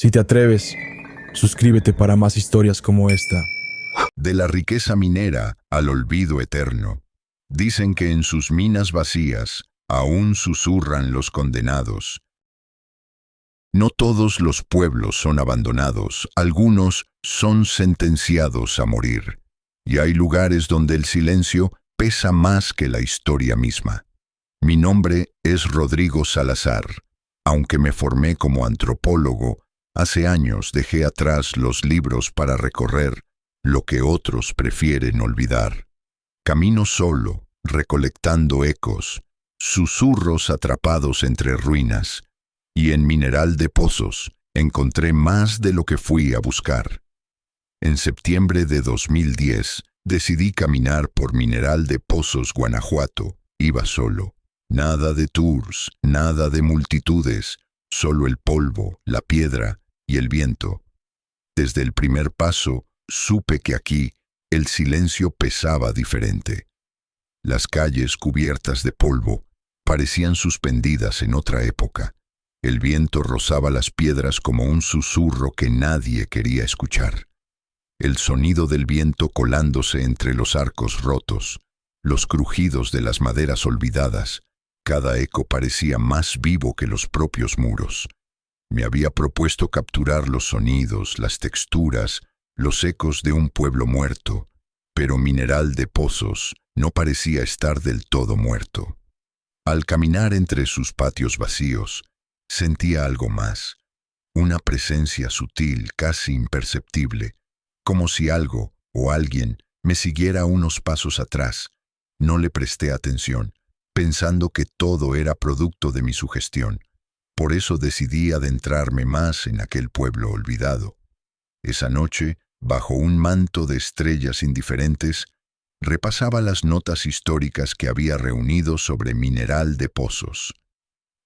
Si te atreves, suscríbete para más historias como esta. De la riqueza minera al olvido eterno. Dicen que en sus minas vacías aún susurran los condenados. No todos los pueblos son abandonados, algunos son sentenciados a morir. Y hay lugares donde el silencio pesa más que la historia misma. Mi nombre es Rodrigo Salazar. Aunque me formé como antropólogo, hace años dejé atrás los libros para recorrer lo que otros prefieren olvidar. Camino solo, recolectando ecos, susurros atrapados entre ruinas, y en Mineral de Pozos encontré más de lo que fui a buscar. En septiembre de 2010 decidí caminar por Mineral de Pozos, Guanajuato. Iba solo. Nada de tours, nada de multitudes, solo el polvo, la piedra y el viento. Desde el primer paso, supe que aquí el silencio pesaba diferente. Las calles cubiertas de polvo parecían suspendidas en otra época. El viento rozaba las piedras como un susurro que nadie quería escuchar. El sonido del viento colándose entre los arcos rotos, los crujidos de las maderas olvidadas, cada eco parecía más vivo que los propios muros. Me había propuesto capturar los sonidos, las texturas, los ecos de un pueblo muerto, pero Mineral de Pozos no parecía estar del todo muerto. Al caminar entre sus patios vacíos, sentía algo más, una presencia sutil, casi imperceptible, como si algo o alguien me siguiera unos pasos atrás. No le presté atención, pensando que todo era producto de mi sugestión. Por eso decidí adentrarme más en aquel pueblo olvidado. Esa noche, bajo un manto de estrellas indiferentes, repasaba las notas históricas que había reunido sobre Mineral de Pozos.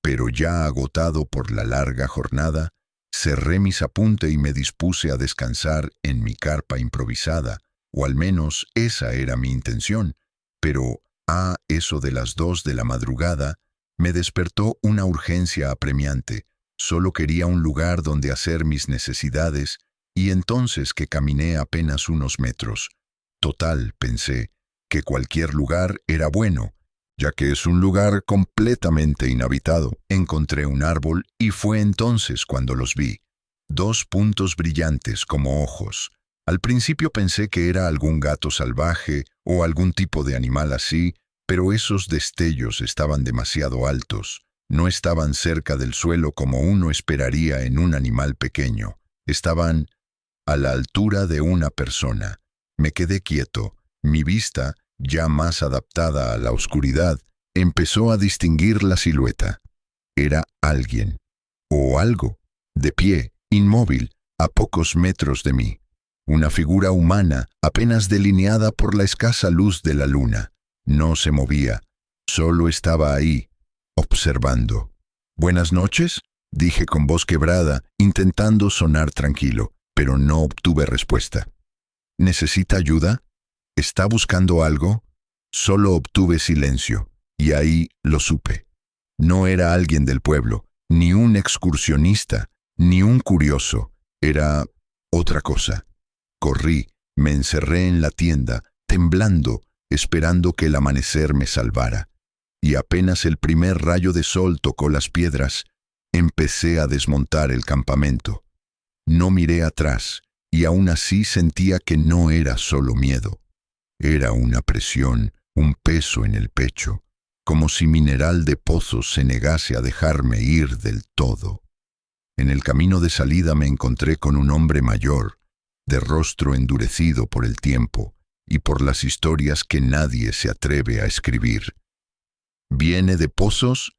Pero ya agotado por la larga jornada, cerré mis apuntes y me dispuse a descansar en mi carpa improvisada, o al menos esa era mi intención, pero a eso de las 2 de la madrugada, me despertó una urgencia apremiante. Solo quería un lugar donde hacer mis necesidades, y entonces que caminé apenas unos metros. Total, pensé, que cualquier lugar era bueno, ya que es un lugar completamente inhabitado. Encontré un árbol y fue entonces cuando los vi. 2 puntos brillantes como ojos. Al principio pensé que era algún gato salvaje o algún tipo de animal así, pero esos destellos estaban demasiado altos. No estaban cerca del suelo como uno esperaría en un animal pequeño. Estaban a la altura de una persona. Me quedé quieto. Mi vista, ya más adaptada a la oscuridad, empezó a distinguir la silueta. Era alguien, o algo, de pie, inmóvil, a pocos metros de mí. Una figura humana, apenas delineada por la escasa luz de la luna. No se movía, solo estaba ahí, observando. «Buenas noches», dije con voz quebrada, intentando sonar tranquilo, pero no obtuve respuesta. «¿Necesita ayuda? ¿Está buscando algo?» Solo obtuve silencio, y ahí lo supe. No era alguien del pueblo, ni un excursionista, ni un curioso. Era otra cosa. Corrí, me encerré en la tienda, temblando, esperando que el amanecer me salvara. Y apenas el primer rayo de sol tocó las piedras, empecé a desmontar el campamento. No miré atrás, y aún así sentía que no era solo miedo. Era una presión, un peso en el pecho, como si Mineral de Pozos se negase a dejarme ir del todo. En el camino de salida me encontré con un hombre mayor, de rostro endurecido por el tiempo y por las historias que nadie se atreve a escribir. «¿Viene de Pozos?»,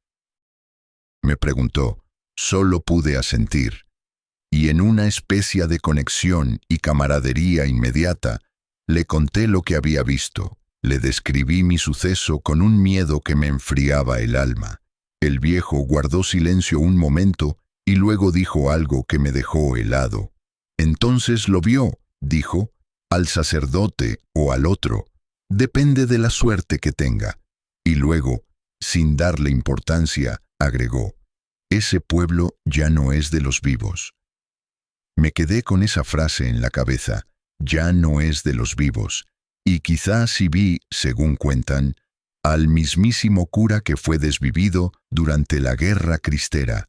me preguntó. Solo pude asentir. Y en una especie de conexión y camaradería inmediata, le conté lo que había visto. Le describí mi suceso con un miedo que me enfriaba el alma. El viejo guardó silencio un momento y luego dijo algo que me dejó helado. «Entonces lo vio», dijo, «al sacerdote o al otro. Depende de la suerte que tenga». Y luego, sin darle importancia, agregó: «Ese pueblo ya no es de los vivos». Me quedé con esa frase en la cabeza: ya no es de los vivos. Y quizás sí vi, según cuentan, al mismísimo cura que fue desvivido durante la Guerra Cristera,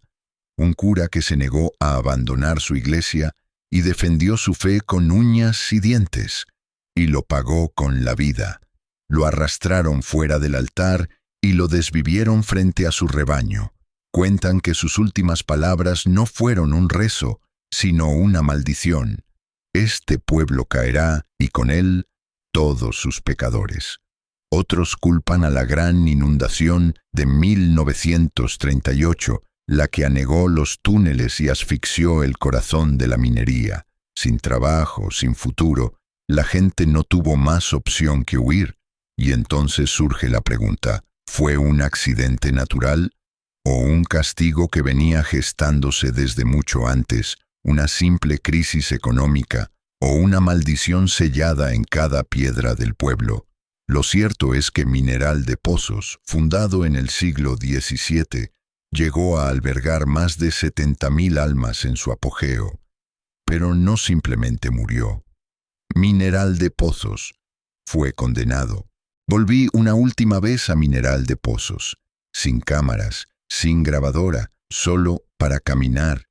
un cura que se negó a abandonar su iglesia y defendió su fe con uñas y dientes, y lo pagó con la vida. Lo arrastraron fuera del altar y lo desvivieron frente a su rebaño. Cuentan que sus últimas palabras no fueron un rezo, sino una maldición: este pueblo caerá, y con él todos sus pecadores. Otros culpan a la gran inundación de 1938, la que anegó los túneles y asfixió el corazón de la minería. Sin trabajo, sin futuro, la gente no tuvo más opción que huir. Y entonces surge la pregunta: ¿fue un accidente natural o un castigo que venía gestándose desde mucho antes, una simple crisis económica o una maldición sellada en cada piedra del pueblo? Lo cierto es que Mineral de Pozos, fundado en el siglo XVII, llegó a albergar más de 70.000 almas en su apogeo. Pero no simplemente murió. Mineral de Pozos fue condenado. Volví una última vez a Mineral de Pozos, sin cámaras, sin grabadora, solo para caminar.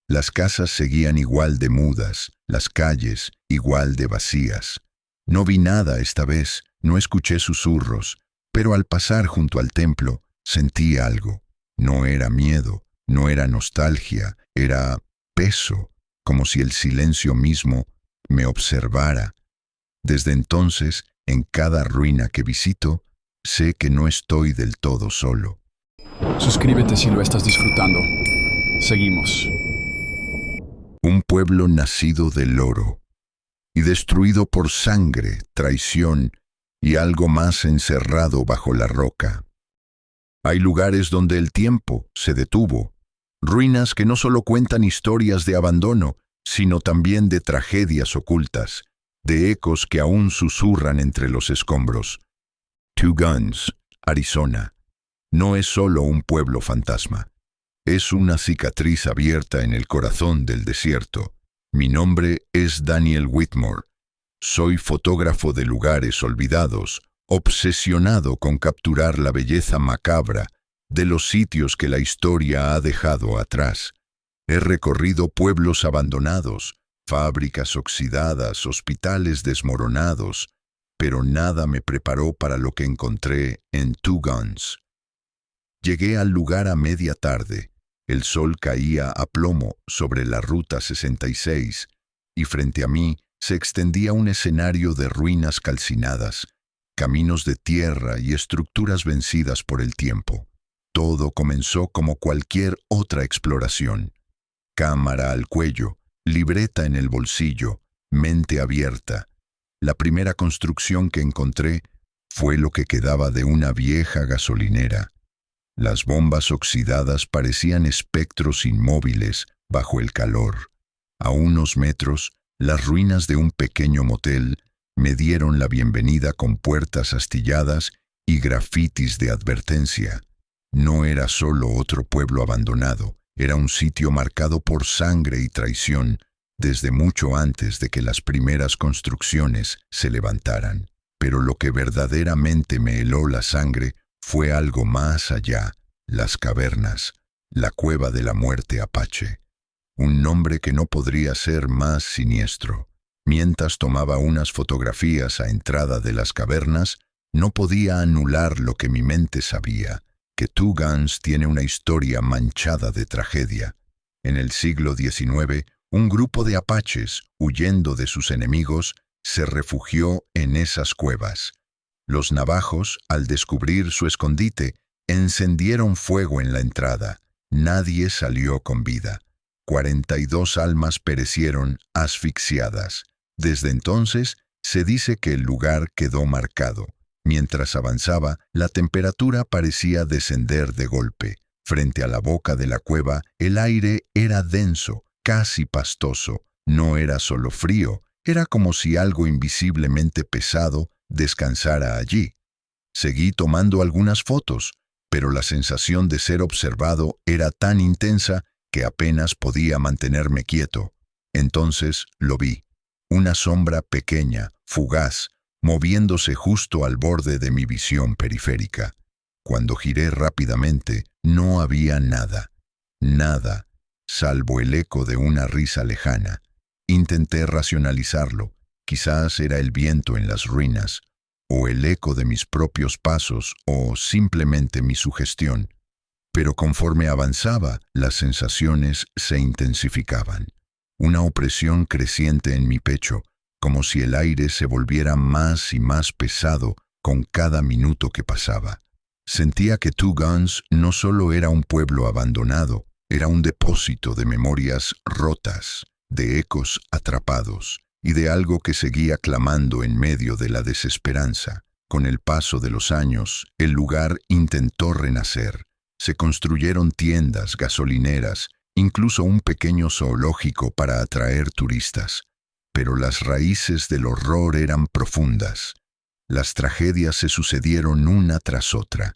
Las casas seguían igual de mudas, las calles igual de vacías. No vi nada esta vez, no escuché susurros, pero al pasar junto al templo sentí algo. No era miedo, no era nostalgia, era peso, como si el silencio mismo me observara. Desde entonces, en cada ruina que visito, sé que no estoy del todo solo. Suscríbete si lo estás disfrutando. Seguimos. Un pueblo nacido del oro y destruido por sangre, traición y algo más encerrado bajo la roca. Hay lugares donde el tiempo se detuvo, ruinas que no solo cuentan historias de abandono, sino también de tragedias ocultas, de ecos que aún susurran entre los escombros. Two Guns, Arizona, no es solo un pueblo fantasma. Es una cicatriz abierta en el corazón del desierto. Mi nombre es Daniel Whitmore. Soy fotógrafo de lugares olvidados, obsesionado con capturar la belleza macabra de los sitios que la historia ha dejado atrás. He recorrido pueblos abandonados, fábricas oxidadas, hospitales desmoronados, pero nada me preparó para lo que encontré en Two Guns. Llegué al lugar a media tarde. El sol caía a plomo sobre la Ruta 66 y frente a mí se extendía un escenario de ruinas calcinadas, caminos de tierra y estructuras vencidas por el tiempo. Todo comenzó como cualquier otra exploración. Cámara al cuello, libreta en el bolsillo, mente abierta. La primera construcción que encontré fue lo que quedaba de una vieja gasolinera. Las bombas oxidadas parecían espectros inmóviles bajo el calor. A unos metros, las ruinas de un pequeño motel me dieron la bienvenida con puertas astilladas y grafitis de advertencia. No era solo otro pueblo abandonado, era un sitio marcado por sangre y traición desde mucho antes de que las primeras construcciones se levantaran. Pero lo que verdaderamente me heló la sangre fue algo más allá: las cavernas, la cueva de la muerte apache. Un nombre que no podría ser más siniestro. Mientras tomaba unas fotografías a entrada de las cavernas, no podía anular lo que mi mente sabía, que Two Guns tiene una historia manchada de tragedia. En el siglo XIX, un grupo de apaches, huyendo de sus enemigos, se refugió en esas cuevas. Los navajos, al descubrir su escondite, encendieron fuego en la entrada. Nadie salió con vida. 42 almas perecieron asfixiadas. Desde entonces, se dice que el lugar quedó marcado. Mientras avanzaba, la temperatura parecía descender de golpe. Frente a la boca de la cueva, el aire era denso, casi pastoso. No era solo frío, era como si algo invisiblemente pesado descansara allí. Seguí tomando algunas fotos, pero la sensación de ser observado era tan intensa que apenas podía mantenerme quieto. Entonces lo vi, una sombra pequeña, fugaz, moviéndose justo al borde de mi visión periférica. Cuando giré rápidamente, no había nada, nada, salvo el eco de una risa lejana. Intenté racionalizarlo, quizás era el viento en las ruinas, o el eco de mis propios pasos, o simplemente mi sugestión. Pero conforme avanzaba, las sensaciones se intensificaban. Una opresión creciente en mi pecho, como si el aire se volviera más y más pesado con cada minuto que pasaba. Sentía que Two Guns no solo era un pueblo abandonado, era un depósito de memorias rotas, de ecos atrapados, y de algo que seguía clamando en medio de la desesperanza. Con el paso de los años, el lugar intentó renacer. Se construyeron tiendas, gasolineras, incluso un pequeño zoológico para atraer turistas. Pero las raíces del horror eran profundas. Las tragedias se sucedieron una tras otra.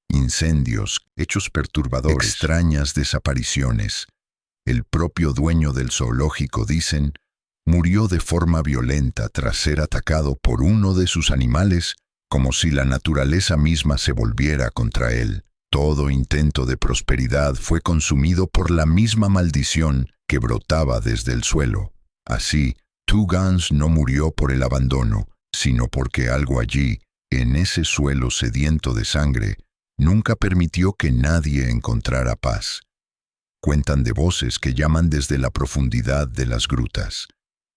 Incendios, hechos perturbadores, extrañas desapariciones. El propio dueño del zoológico, dicen, murió de forma violenta tras ser atacado por uno de sus animales, como si la naturaleza misma se volviera contra él. Todo intento de prosperidad fue consumido por la misma maldición que brotaba desde el suelo. Así, Two Guns no murió por el abandono, sino porque algo allí, en ese suelo sediento de sangre, nunca permitió que nadie encontrara paz. Cuentan de voces que llaman desde la profundidad de las grutas,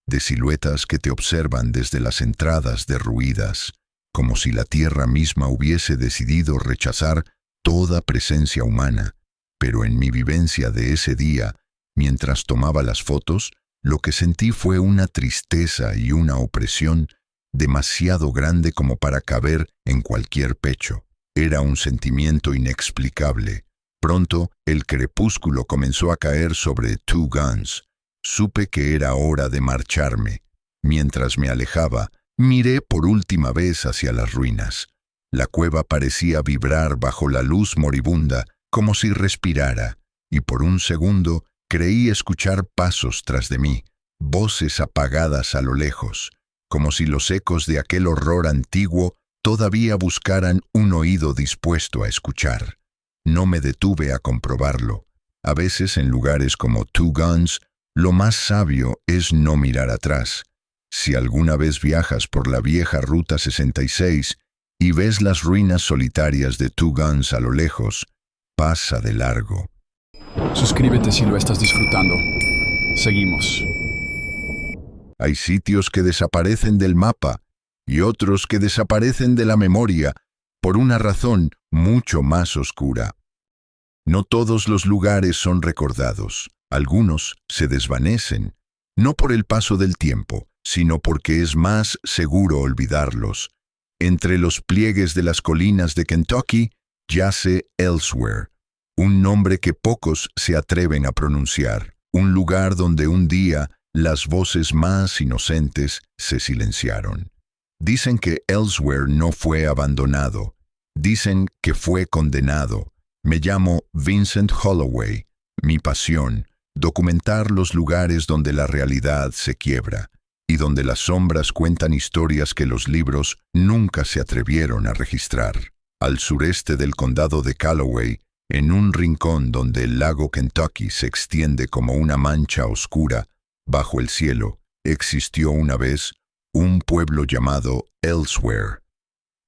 de siluetas que te observan desde las entradas derruidas, como si la tierra misma hubiese decidido rechazar toda presencia humana. Pero en mi vivencia de ese día, mientras tomaba las fotos, lo que sentí fue una tristeza y una opresión demasiado grande como para caber en cualquier pecho. Era un sentimiento inexplicable. Pronto, el crepúsculo comenzó a caer sobre Two Guns. Supe que era hora de marcharme. Mientras me alejaba, miré por última vez hacia las ruinas. La cueva parecía vibrar bajo la luz moribunda, como si respirara, y por un segundo creí escuchar pasos tras de mí, voces apagadas a lo lejos, como si los ecos de aquel horror antiguo todavía buscaran un oído dispuesto a escuchar. No me detuve a comprobarlo. A veces en lugares como Two Guns, lo más sabio es no mirar atrás. Si alguna vez viajas por la vieja Ruta 66 y ves las ruinas solitarias de Two Guns a lo lejos, pasa de largo. Suscríbete si lo estás disfrutando. Seguimos. Hay sitios que desaparecen del mapa y otros que desaparecen de la memoria por una razón mucho más oscura. No todos los lugares son recordados. Algunos se desvanecen, no por el paso del tiempo, sino porque es más seguro olvidarlos. Entre los pliegues de las colinas de Kentucky yace Elsewhere, un nombre que pocos se atreven a pronunciar, un lugar donde un día las voces más inocentes se silenciaron. Dicen que Elsewhere no fue abandonado, dicen que fue condenado. Me llamo Vincent Holloway. Mi pasión, documentar los lugares donde la realidad se quiebra y donde las sombras cuentan historias que los libros nunca se atrevieron a registrar. Al sureste del condado de Callaway, en un rincón donde el lago Kentucky se extiende como una mancha oscura bajo el cielo, existió una vez un pueblo llamado Elsewhere.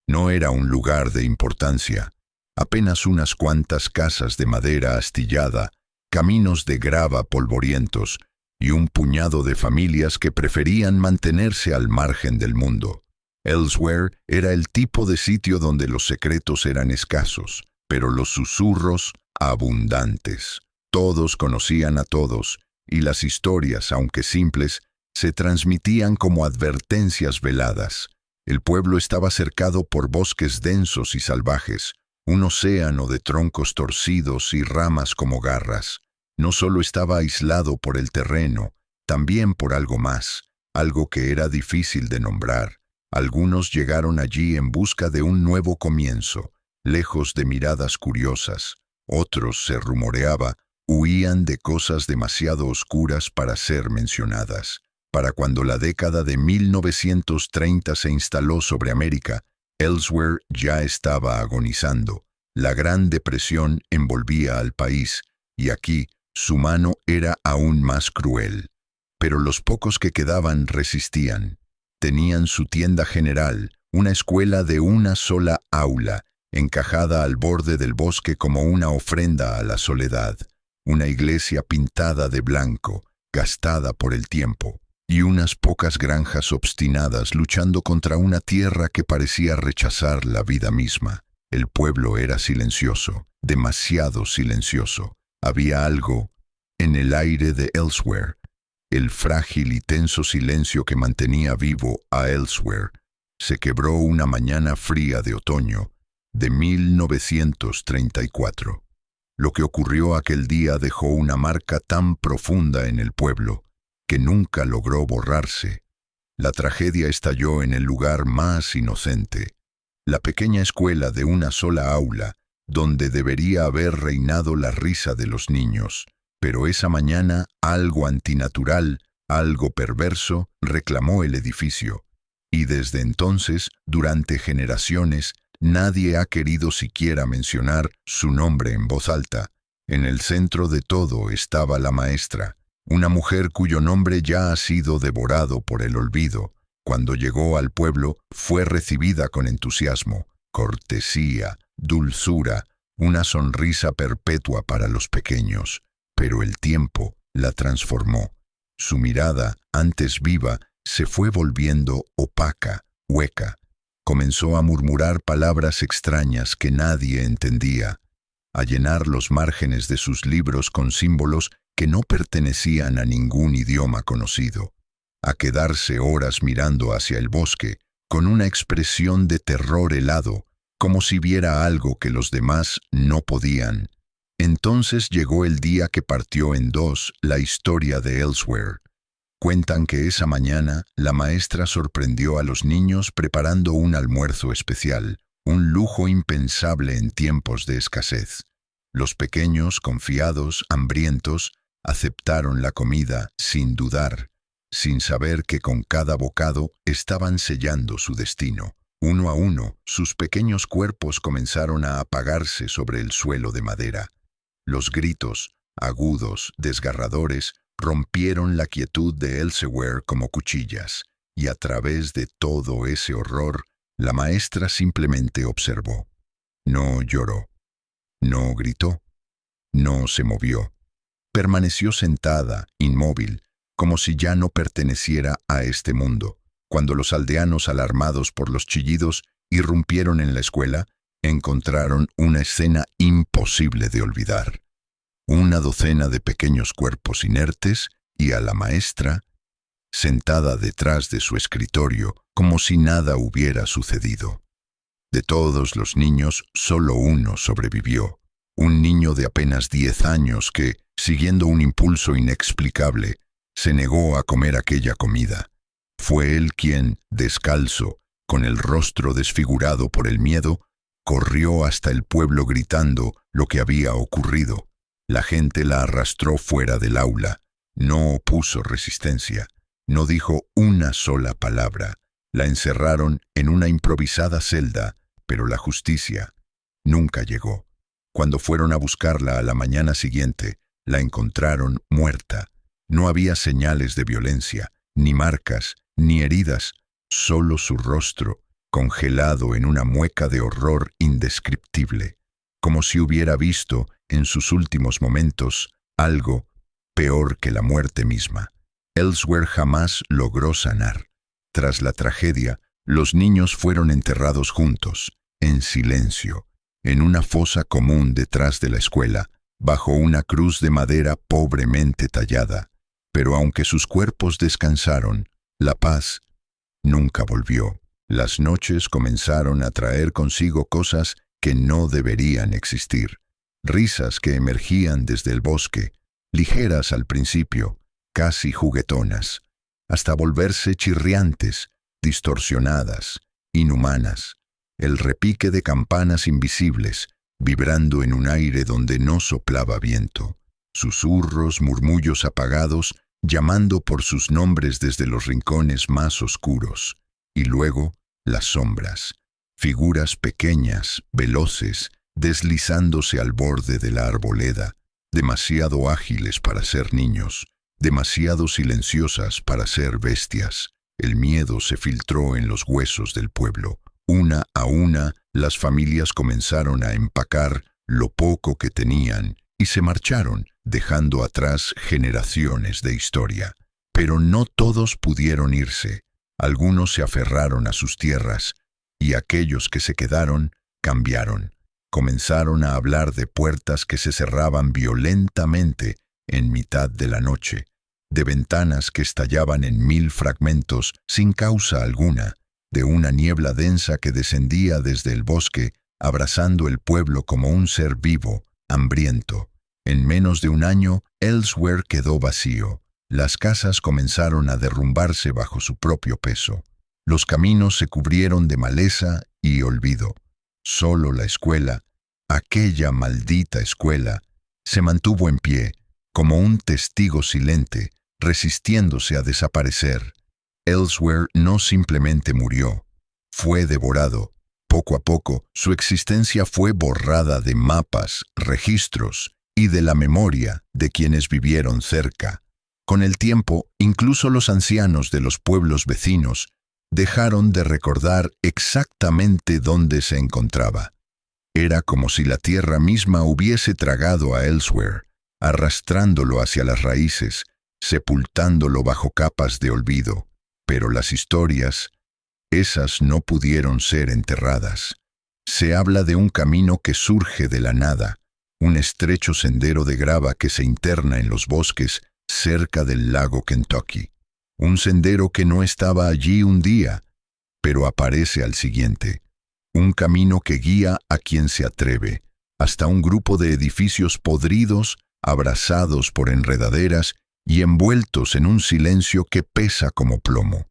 No era un lugar de importancia, apenas unas cuantas casas de madera astillada, caminos de grava polvorientos y un puñado de familias que preferían mantenerse al margen del mundo. Elsewhere era el tipo de sitio donde los secretos eran escasos, pero los susurros abundantes. Todos conocían a todos, y las historias, aunque simples, se transmitían como advertencias veladas. El pueblo estaba cercado por bosques densos y salvajes, un océano de troncos torcidos y ramas como garras. No solo estaba aislado por el terreno, también por algo más, algo que era difícil de nombrar. Algunos llegaron allí en busca de un nuevo comienzo, lejos de miradas curiosas. Otros, se rumoreaba, Huían de cosas demasiado oscuras para ser mencionadas. Para cuando la década de 1930 se instaló sobre América, Elsewhere ya estaba agonizando. La Gran Depresión envolvía al país, y aquí su mano era aún más cruel. Pero los pocos que quedaban resistían. Tenían su tienda general, una escuela de una sola aula, encajada al borde del bosque como una ofrenda a la soledad, una iglesia pintada de blanco, gastada por el tiempo, y unas pocas granjas obstinadas luchando contra una tierra que parecía rechazar la vida misma. El pueblo era silencioso, demasiado silencioso. Había algo en el aire de Elsewhere, el frágil y tenso silencio que mantenía vivo a Elsewhere. Se quebró una mañana fría de otoño de 1934. Lo que ocurrió aquel día dejó una marca tan profunda en el pueblo que nunca logró borrarse. La tragedia estalló en el lugar más inocente, la pequeña escuela de una sola aula, donde debería haber reinado la risa de los niños. Pero esa mañana algo antinatural, algo perverso, reclamó el edificio. Y desde entonces, durante generaciones, nadie ha querido siquiera mencionar su nombre en voz alta. En el centro de todo estaba la maestra, una mujer cuyo nombre ya ha sido devorado por el olvido. Cuando llegó al pueblo, fue recibida con entusiasmo, cortesía, dulzura, una sonrisa perpetua para los pequeños. Pero el tiempo la transformó. Su mirada, antes viva, se fue volviendo opaca, hueca. Comenzó a murmurar palabras extrañas que nadie entendía, a llenar los márgenes de sus libros con símbolos que no pertenecían a ningún idioma conocido, a quedarse horas mirando hacia el bosque con una expresión de terror helado, como si viera algo que los demás no podían. Entonces llegó el día que partió en dos la historia de Elsewhere. Cuentan que esa mañana la maestra sorprendió a los niños preparando un almuerzo especial, un lujo impensable en tiempos de escasez. Los pequeños, confiados, hambrientos, aceptaron la comida sin dudar, sin saber que con cada bocado estaban sellando su destino. Uno a uno, sus pequeños cuerpos comenzaron a apagarse sobre el suelo de madera. Los gritos, agudos, desgarradores, rompieron la quietud de Elsewhere como cuchillas, y a través de todo ese horror, la maestra simplemente observó. No lloró, no gritó, no se movió. Permaneció sentada, inmóvil, como si ya no perteneciera a este mundo. Cuando los aldeanos, alarmados por los chillidos, irrumpieron en la escuela, encontraron una escena imposible de olvidar. Una docena de pequeños cuerpos inertes y a la maestra, sentada detrás de su escritorio, como si nada hubiera sucedido. De todos los niños, solo uno sobrevivió. Un niño de apenas 10 años que, siguiendo un impulso inexplicable, se negó a comer aquella comida. Fue él quien, descalzo, con el rostro desfigurado por el miedo, corrió hasta el pueblo gritando lo que había ocurrido. La gente la arrastró fuera del aula. No opuso resistencia. No dijo una sola palabra. La encerraron en una improvisada celda, pero la justicia nunca llegó. Cuando fueron a buscarla a la mañana siguiente, la encontraron muerta. No había señales de violencia, ni marcas, ni heridas, solo su rostro, congelado en una mueca de horror indescriptible, como si hubiera visto, en sus últimos momentos, algo peor que la muerte misma. Elsewhere jamás logró sanar. Tras la tragedia, los niños fueron enterrados juntos, en silencio, en una fosa común detrás de la escuela, bajo una cruz de madera pobremente tallada. Pero aunque sus cuerpos descansaron, la paz nunca volvió. Las noches comenzaron a traer consigo cosas que no deberían existir. Risas que emergían desde el bosque, ligeras al principio, casi juguetonas, hasta volverse chirriantes, distorsionadas, inhumanas. El repique de campanas invisibles, vibrando en un aire donde no soplaba viento. susurros, murmullos apagados, llamando por sus nombres desde los rincones más oscuros. Y luego, las sombras, figuras pequeñas, veloces, deslizándose al borde de la arboleda, demasiado ágiles para ser niños, demasiado silenciosas para ser bestias. El miedo se filtró en los huesos del pueblo. Una a una, las familias comenzaron a empacar lo poco que tenían y se marcharon, dejando atrás generaciones de historia. Pero no todos pudieron irse. Algunos se aferraron a sus tierras, y aquellos que se quedaron cambiaron. Comenzaron a hablar de puertas que se cerraban violentamente en mitad de la noche, de ventanas que estallaban en 1000 fragmentos sin causa alguna, de una niebla densa que descendía desde el bosque, abrazando el pueblo como un ser vivo, hambriento. En menos de un año, Ellsworth quedó vacío. Las casas comenzaron a derrumbarse bajo su propio peso. Los caminos se cubrieron de maleza y olvido. Solo la escuela, aquella maldita escuela, se mantuvo en pie, como un testigo silente, resistiéndose a desaparecer. Ellsworth no simplemente murió, fue devorado. Poco a poco, su existencia fue borrada de mapas, registros y de la memoria de quienes vivieron cerca. Con el tiempo, incluso los ancianos de los pueblos vecinos dejaron de recordar exactamente dónde se encontraba. Era como si la tierra misma hubiese tragado a Ellsworth, arrastrándolo hacia las raíces, sepultándolo bajo capas de olvido. Pero las historias, esas no pudieron ser enterradas. Se habla de un camino que surge de la nada, un estrecho sendero de grava que se interna en los bosques cerca del lago Kentucky. Un sendero que no estaba allí un día, pero aparece al siguiente. Un camino que guía a quien se atreve, hasta un grupo de edificios podridos, abrazados por enredaderas y envueltos en un silencio que pesa como plomo.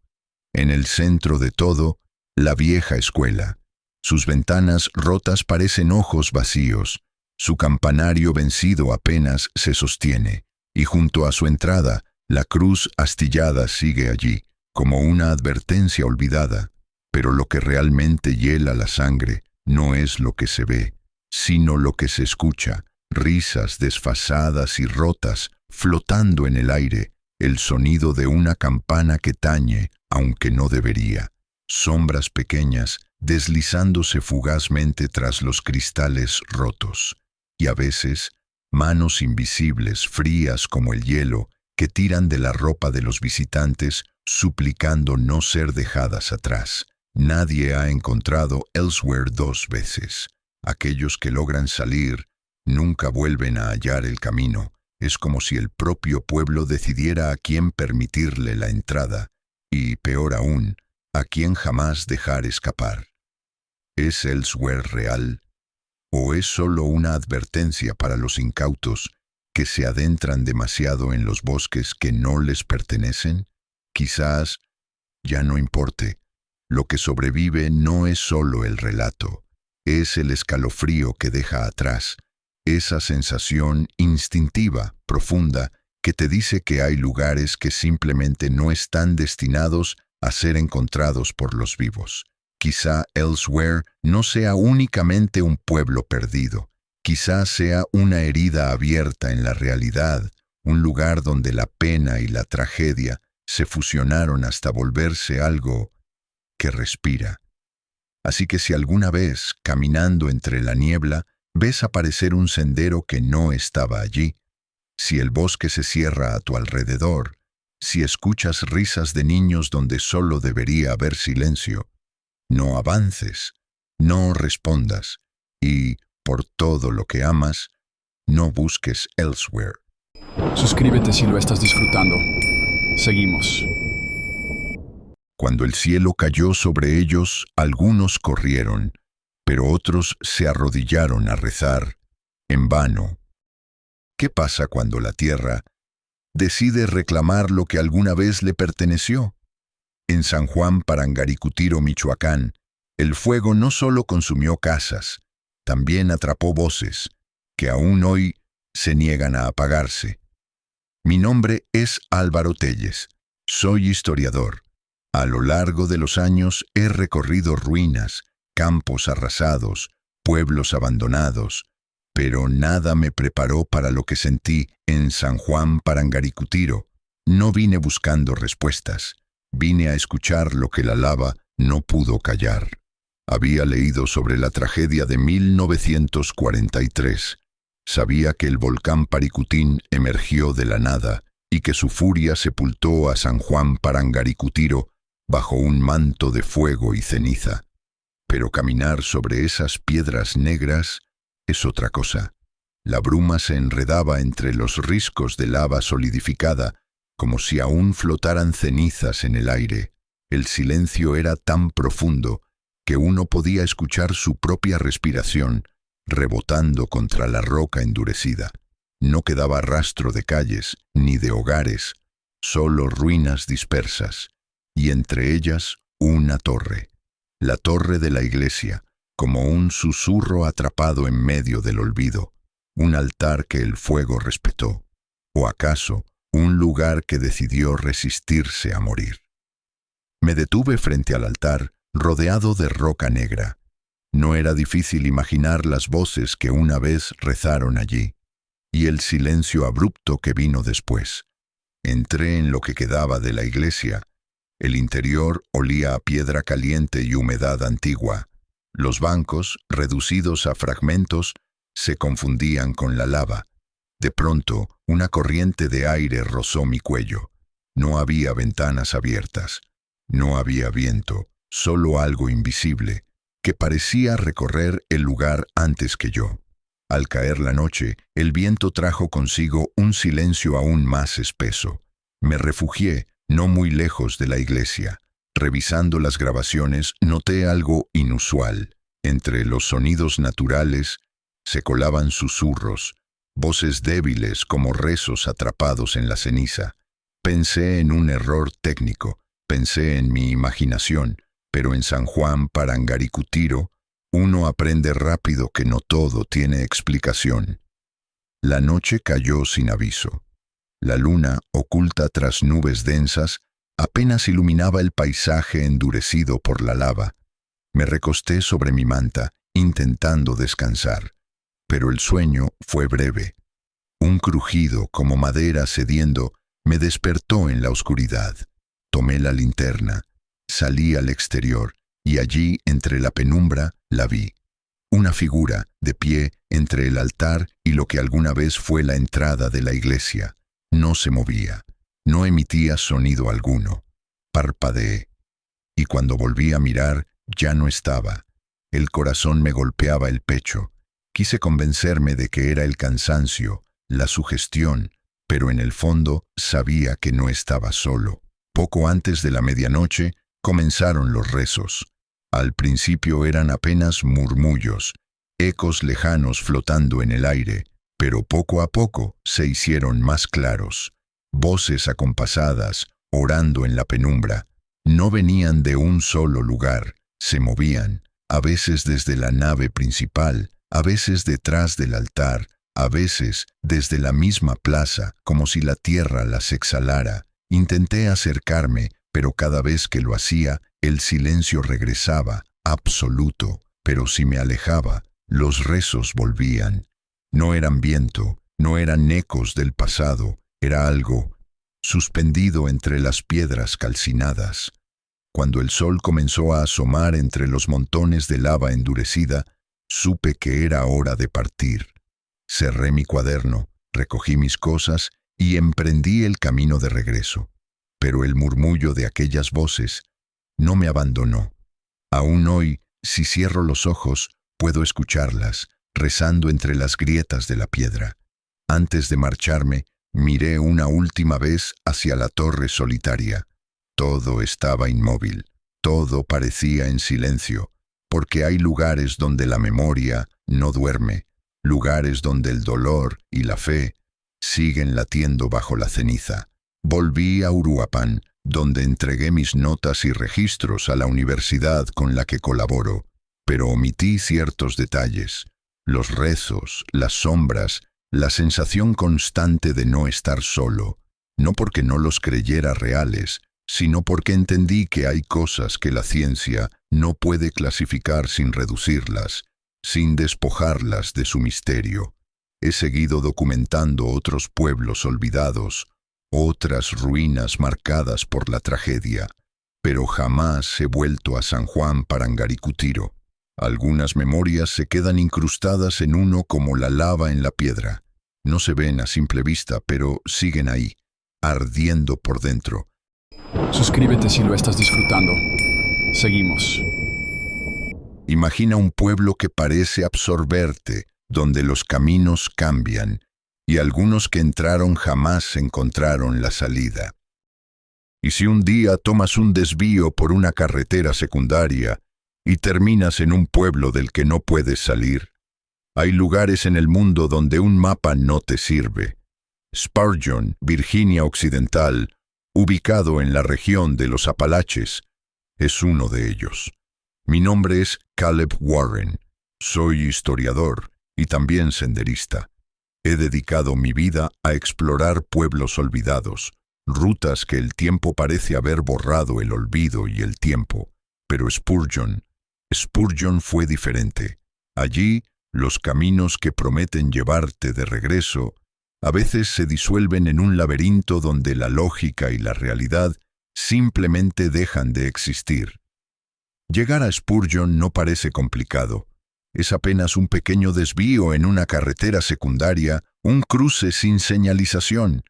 En el centro de todo, la vieja escuela. Sus ventanas rotas parecen ojos vacíos, su campanario vencido apenas se sostiene, y junto a su entrada, la cruz astillada sigue allí, como una advertencia olvidada. Pero lo que realmente hiela la sangre no es lo que se ve, sino lo que se escucha, risas desfasadas y rotas flotando en el aire, el sonido de una campana que tañe, aunque no debería, sombras pequeñas deslizándose fugazmente tras los cristales rotos, y a veces manos invisibles, frías como el hielo, que tiran de la ropa de los visitantes, suplicando no ser dejadas atrás. Nadie ha encontrado Ellsworth 2 veces. Aquellos que logran salir nunca vuelven a hallar el camino. Es como si el propio pueblo decidiera a quién permitirle la entrada, y, peor aún, a quién jamás dejar escapar. ¿Es Ellsworth real? ¿O es solo una advertencia para los incautos que se adentran demasiado en los bosques que no les pertenecen? Quizás ya no importe. Lo que sobrevive no es solo el relato, es el escalofrío que deja atrás, esa sensación instintiva, profunda, que te dice que hay lugares que simplemente no están destinados a ser encontrados por los vivos. Quizá Ellsworth no sea únicamente un pueblo perdido, quizá sea una herida abierta en la realidad, un lugar donde la pena y la tragedia se fusionaron hasta volverse algo que respira. Así que si alguna vez, caminando entre la niebla, ves aparecer un sendero que no estaba allí, si el bosque se cierra a tu alrededor, si escuchas risas de niños donde solo debería haber silencio, no avances, no respondas y, por todo lo que amas, no busques Ellsworth. Suscríbete si lo estás disfrutando. Seguimos. Cuando el cielo cayó sobre ellos, algunos corrieron, pero otros se arrodillaron a rezar, en vano. ¿Qué pasa cuando la tierra decide reclamar lo que alguna vez le perteneció? En San Juan Parangaricutiro, Michoacán, el fuego no solo consumió casas, también atrapó voces, que aún hoy se niegan a apagarse. Mi nombre es Álvaro Telles. Soy historiador. A lo largo de los años he recorrido ruinas, campos arrasados, pueblos abandonados, pero nada me preparó para lo que sentí en San Juan Parangaricutiro. No vine buscando respuestas, vine a escuchar lo que la lava no pudo callar. Había leído sobre la tragedia de 1943. Sabía que el volcán Paricutín emergió de la nada y que su furia sepultó a San Juan Parangaricutiro bajo un manto de fuego y ceniza. Pero caminar sobre esas piedras negras es otra cosa. La bruma se enredaba entre los riscos de lava solidificada, como si aún flotaran cenizas en el aire. El silencio era tan profundo que uno podía escuchar su propia respiración rebotando contra la roca endurecida. No quedaba rastro de calles ni de hogares, solo ruinas dispersas, y entre ellas una torre. La torre de la iglesia, como un susurro atrapado en medio del olvido, un altar que el fuego respetó, o acaso un lugar que decidió resistirse a morir. Me detuve frente al altar, rodeado de roca negra. No era difícil imaginar las voces que una vez rezaron allí, y el silencio abrupto que vino después. Entré en lo que quedaba de la iglesia. El interior olía a piedra caliente y humedad antigua. Los bancos, reducidos a fragmentos, se confundían con la lava. De pronto, una corriente de aire rozó mi cuello. No había ventanas abiertas. No había viento, solo algo invisible, que parecía recorrer el lugar antes que yo. Al caer la noche, el viento trajo consigo un silencio aún más espeso. Me refugié, no muy lejos de la iglesia. Revisando las grabaciones, noté algo inusual. Entre los sonidos naturales se colaban susurros, voces débiles como rezos atrapados en la ceniza. Pensé en un error técnico, pensé en mi imaginación, pero en San Juan Parangaricutiro uno aprende rápido que no todo tiene explicación. La noche cayó sin aviso. La luna, oculta tras nubes densas, apenas iluminaba el paisaje endurecido por la lava. Me recosté sobre mi manta, intentando descansar, pero el sueño fue breve. Un crujido como madera cediendo me despertó en la oscuridad. Tomé la linterna, salí al exterior y allí, entre la penumbra, la vi. Una figura, de pie, entre el altar y lo que alguna vez fue la entrada de la iglesia. No se movía, no emitía sonido alguno. Parpadeé, y cuando volví a mirar, ya no estaba. El corazón me golpeaba el pecho. Quise convencerme de que era el cansancio, la sugestión, pero en el fondo sabía que no estaba solo. Poco antes de la medianoche comenzaron los rezos. Al principio eran apenas murmullos, ecos lejanos flotando en el aire, pero poco a poco se hicieron más claros. Voces acompasadas, orando en la penumbra, no venían de un solo lugar, se movían, a veces desde la nave principal, a veces detrás del altar, a veces desde la misma plaza, como si la tierra las exhalara. Intenté acercarme, pero cada vez que lo hacía, el silencio regresaba, absoluto, pero si me alejaba, los rezos volvían. No eran viento, no eran ecos del pasado, era algo suspendido entre las piedras calcinadas. Cuando el sol comenzó a asomar entre los montones de lava endurecida, supe que era hora de partir. Cerré mi cuaderno, recogí mis cosas y emprendí el camino de regreso. Pero el murmullo de aquellas voces no me abandonó. Aún hoy, si cierro los ojos, puedo escucharlas, rezando entre las grietas de la piedra. Antes de marcharme, miré una última vez hacia la torre solitaria. Todo estaba inmóvil, todo parecía en silencio, porque hay lugares donde la memoria no duerme, lugares donde el dolor y la fe siguen latiendo bajo la ceniza. Volví a Uruapan, donde entregué mis notas y registros a la universidad con la que colaboro, pero omití ciertos detalles. Los rezos, las sombras, la sensación constante de no estar solo, no porque no los creyera reales, sino porque entendí que hay cosas que la ciencia no puede clasificar sin reducirlas, sin despojarlas de su misterio. He seguido documentando otros pueblos olvidados, otras ruinas marcadas por la tragedia, pero jamás he vuelto a San Juan Parangaricutiro. Algunas memorias se quedan incrustadas en uno como la lava en la piedra. No se ven a simple vista, pero siguen ahí, ardiendo por dentro. Suscríbete si lo estás disfrutando. Seguimos. Imagina un pueblo que parece absorberte, donde los caminos cambian, y algunos que entraron jamás encontraron la salida. Y si un día tomas un desvío por una carretera secundaria y terminas en un pueblo del que no puedes salir, hay lugares en el mundo donde un mapa no te sirve. Spurgeon, Virginia Occidental, ubicado en la región de los Apalaches, es uno de ellos. Mi nombre es Caleb Warren. Soy historiador y también senderista. He dedicado mi vida a explorar pueblos olvidados, rutas que el tiempo parece haber borrado el olvido y el tiempo. Pero Spurgeon fue diferente. Allí, los caminos que prometen llevarte de regreso a veces se disuelven en un laberinto donde la lógica y la realidad simplemente dejan de existir. Llegar a Spurgeon no parece complicado. Es apenas un pequeño desvío en una carretera secundaria, un cruce sin señalización,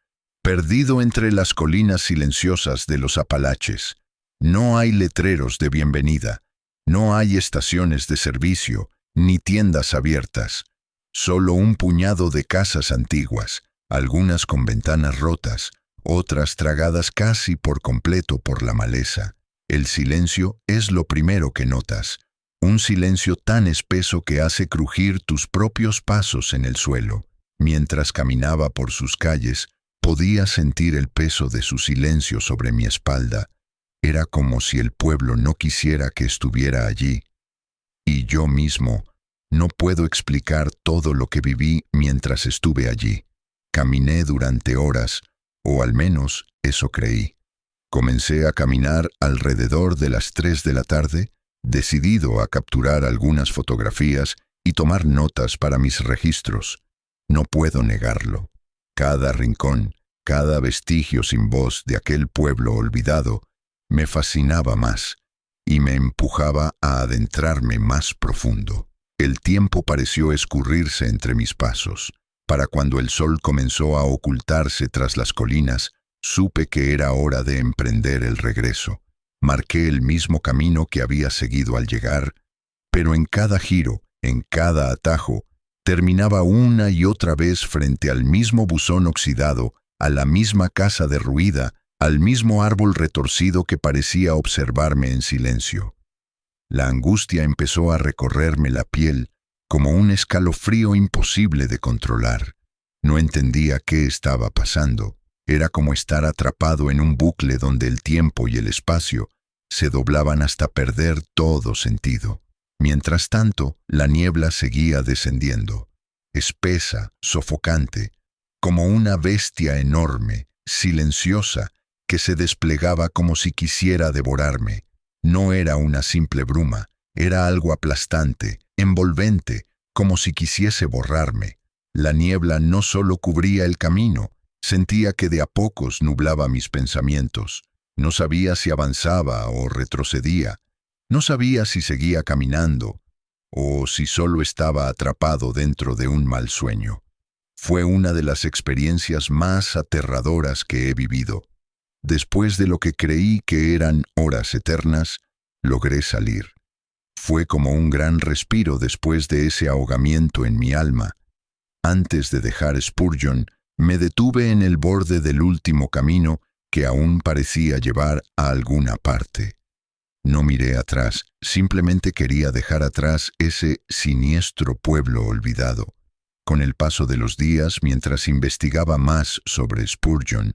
perdido entre las colinas silenciosas de los Apalaches. No hay letreros de bienvenida, no hay estaciones de servicio, ni tiendas abiertas. Solo un puñado de casas antiguas, algunas con ventanas rotas, otras tragadas casi por completo por la maleza. El silencio es lo primero que notas, un silencio tan espeso que hace crujir tus propios pasos en el suelo. Mientras caminaba por sus calles, podía sentir el peso de su silencio sobre mi espalda. Era como si el pueblo no quisiera que estuviera allí. Y yo mismo no puedo explicar todo lo que viví mientras estuve allí. Caminé durante horas, o al menos eso creí. Comencé a caminar alrededor de las 3 de la tarde, decidido a capturar algunas fotografías y tomar notas para mis registros. No puedo negarlo. Cada rincón, cada vestigio sin voz de aquel pueblo olvidado, me fascinaba más y me empujaba a adentrarme más profundo. El tiempo pareció escurrirse entre mis pasos. Para cuando el sol comenzó a ocultarse tras las colinas, supe que era hora de emprender el regreso. Marqué el mismo camino que había seguido al llegar, pero en cada giro, en cada atajo, terminaba una y otra vez frente al mismo buzón oxidado, a la misma casa derruida, al mismo árbol retorcido que parecía observarme en silencio. La angustia empezó a recorrerme la piel como un escalofrío imposible de controlar. No entendía qué estaba pasando. Era como estar atrapado en un bucle donde el tiempo y el espacio se doblaban hasta perder todo sentido. Mientras tanto, la niebla seguía descendiendo, espesa, sofocante, como una bestia enorme, silenciosa, que se desplegaba como si quisiera devorarme. No era una simple bruma, era algo aplastante, envolvente, como si quisiese borrarme. La niebla no solo cubría el camino, sentía que de a pocos nublaba mis pensamientos. No sabía si avanzaba o retrocedía. No sabía si seguía caminando o si solo estaba atrapado dentro de un mal sueño. Fue una de las experiencias más aterradoras que he vivido. Después de lo que creí que eran horas eternas, logré salir. Fue como un gran respiro después de ese ahogamiento en mi alma. Antes de dejar Spurgeon, me detuve en el borde del último camino que aún parecía llevar a alguna parte. No miré atrás, simplemente quería dejar atrás ese siniestro pueblo olvidado. Con el paso de los días, mientras investigaba más sobre Spurgeon,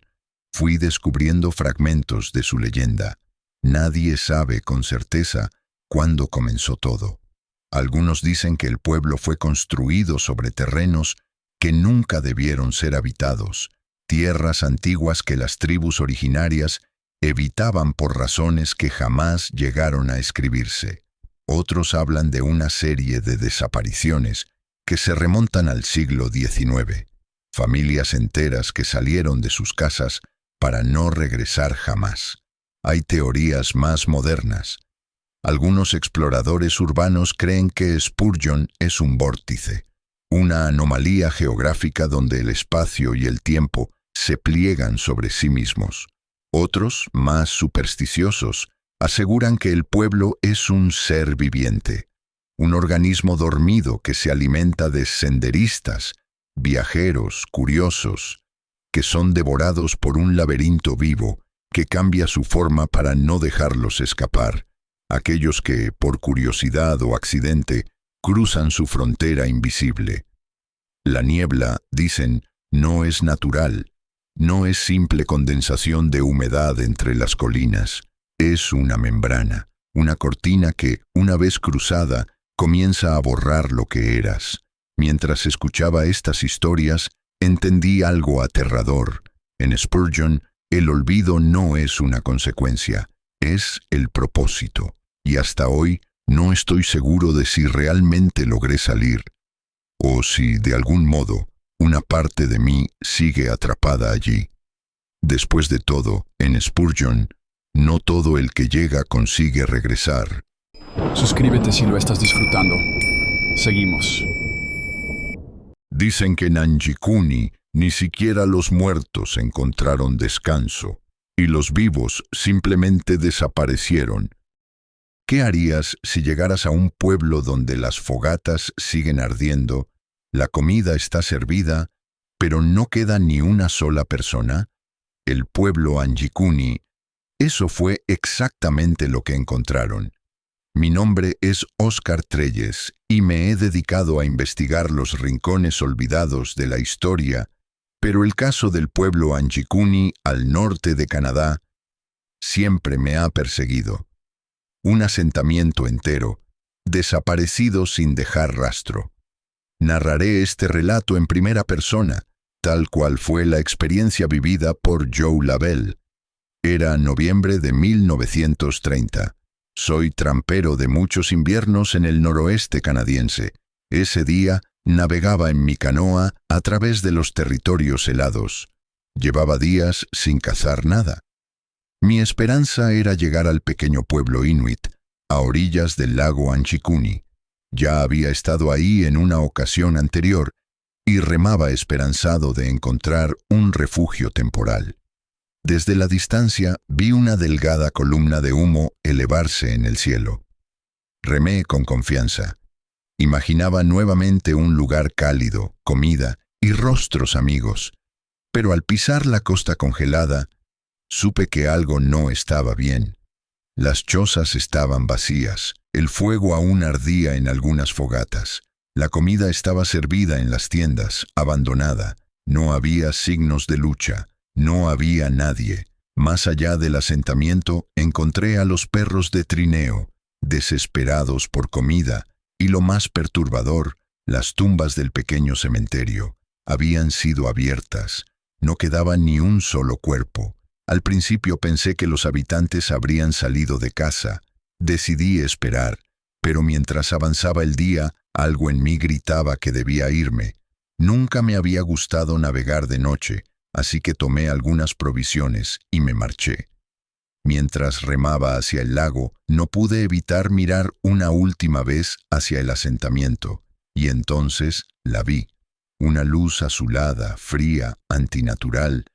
fui descubriendo fragmentos de su leyenda. Nadie sabe con certeza cuándo comenzó todo. Algunos dicen que el pueblo fue construido sobre terrenos que nunca debieron ser habitados, tierras antiguas que las tribus originarias evitaban por razones que jamás llegaron a escribirse. Otros hablan de una serie de desapariciones que se remontan al siglo XIX, familias enteras que salieron de sus casas para no regresar jamás. Hay teorías más modernas. Algunos exploradores urbanos creen que Spurgeon es un vórtice, una anomalía geográfica donde el espacio y el tiempo se pliegan sobre sí mismos. Otros, más supersticiosos, aseguran que el pueblo es un ser viviente, un organismo dormido que se alimenta de senderistas, viajeros, curiosos, que son devorados por un laberinto vivo que cambia su forma para no dejarlos escapar, aquellos que, por curiosidad o accidente, cruzan su frontera invisible. La niebla, dicen, no es natural, no es simple condensación de humedad entre las colinas, es una membrana, una cortina que, una vez cruzada, comienza a borrar lo que eras. Mientras escuchaba estas historias, entendí algo aterrador. En Spurgeon, el olvido no es una consecuencia, es el propósito. Y hasta hoy no estoy seguro de si realmente logré salir, o si, de algún modo, una parte de mí sigue atrapada allí. Después de todo, en Spurgeon, no todo el que llega consigue regresar. Suscríbete si lo estás disfrutando. Seguimos. Dicen que en Anjikuni ni siquiera los muertos encontraron descanso, y los vivos simplemente desaparecieron. ¿Qué harías si llegaras a un pueblo donde las fogatas siguen ardiendo, la comida está servida, pero no queda ni una sola persona? El pueblo Anjikuni, eso fue exactamente lo que encontraron. Mi nombre es Oscar Trelles y me he dedicado a investigar los rincones olvidados de la historia, pero el caso del pueblo Anjikuni al norte de Canadá siempre me ha perseguido. Un asentamiento entero, desaparecido sin dejar rastro. Narraré este relato en primera persona, tal cual fue la experiencia vivida por Joe Lavelle. Era noviembre de 1930. Soy trampero de muchos inviernos en el noroeste canadiense. Ese día navegaba en mi canoa a través de los territorios helados. Llevaba días sin cazar nada. Mi esperanza era llegar al pequeño pueblo inuit, a orillas del lago Anjikuni. Ya había estado ahí en una ocasión anterior y remaba esperanzado de encontrar un refugio temporal. Desde la distancia vi una delgada columna de humo elevarse en el cielo. Remé con confianza. Imaginaba nuevamente un lugar cálido, comida y rostros amigos. Pero al pisar la costa congelada, supe que algo no estaba bien. Las chozas estaban vacías, el fuego aún ardía en algunas fogatas, la comida estaba servida en las tiendas, abandonada, no había signos de lucha. No había nadie. Más allá del asentamiento, encontré a los perros de trineo, desesperados por comida, y lo más perturbador, las tumbas del pequeño cementerio. Habían sido abiertas. No quedaba ni un solo cuerpo. Al principio pensé que los habitantes habrían salido de casa. Decidí esperar, pero mientras avanzaba el día, algo en mí gritaba que debía irme. Nunca me había gustado navegar de noche, así que tomé algunas provisiones y me marché. Mientras remaba hacia el lago, no pude evitar mirar una última vez hacia el asentamiento, y entonces la vi. Una luz azulada, fría, antinatural,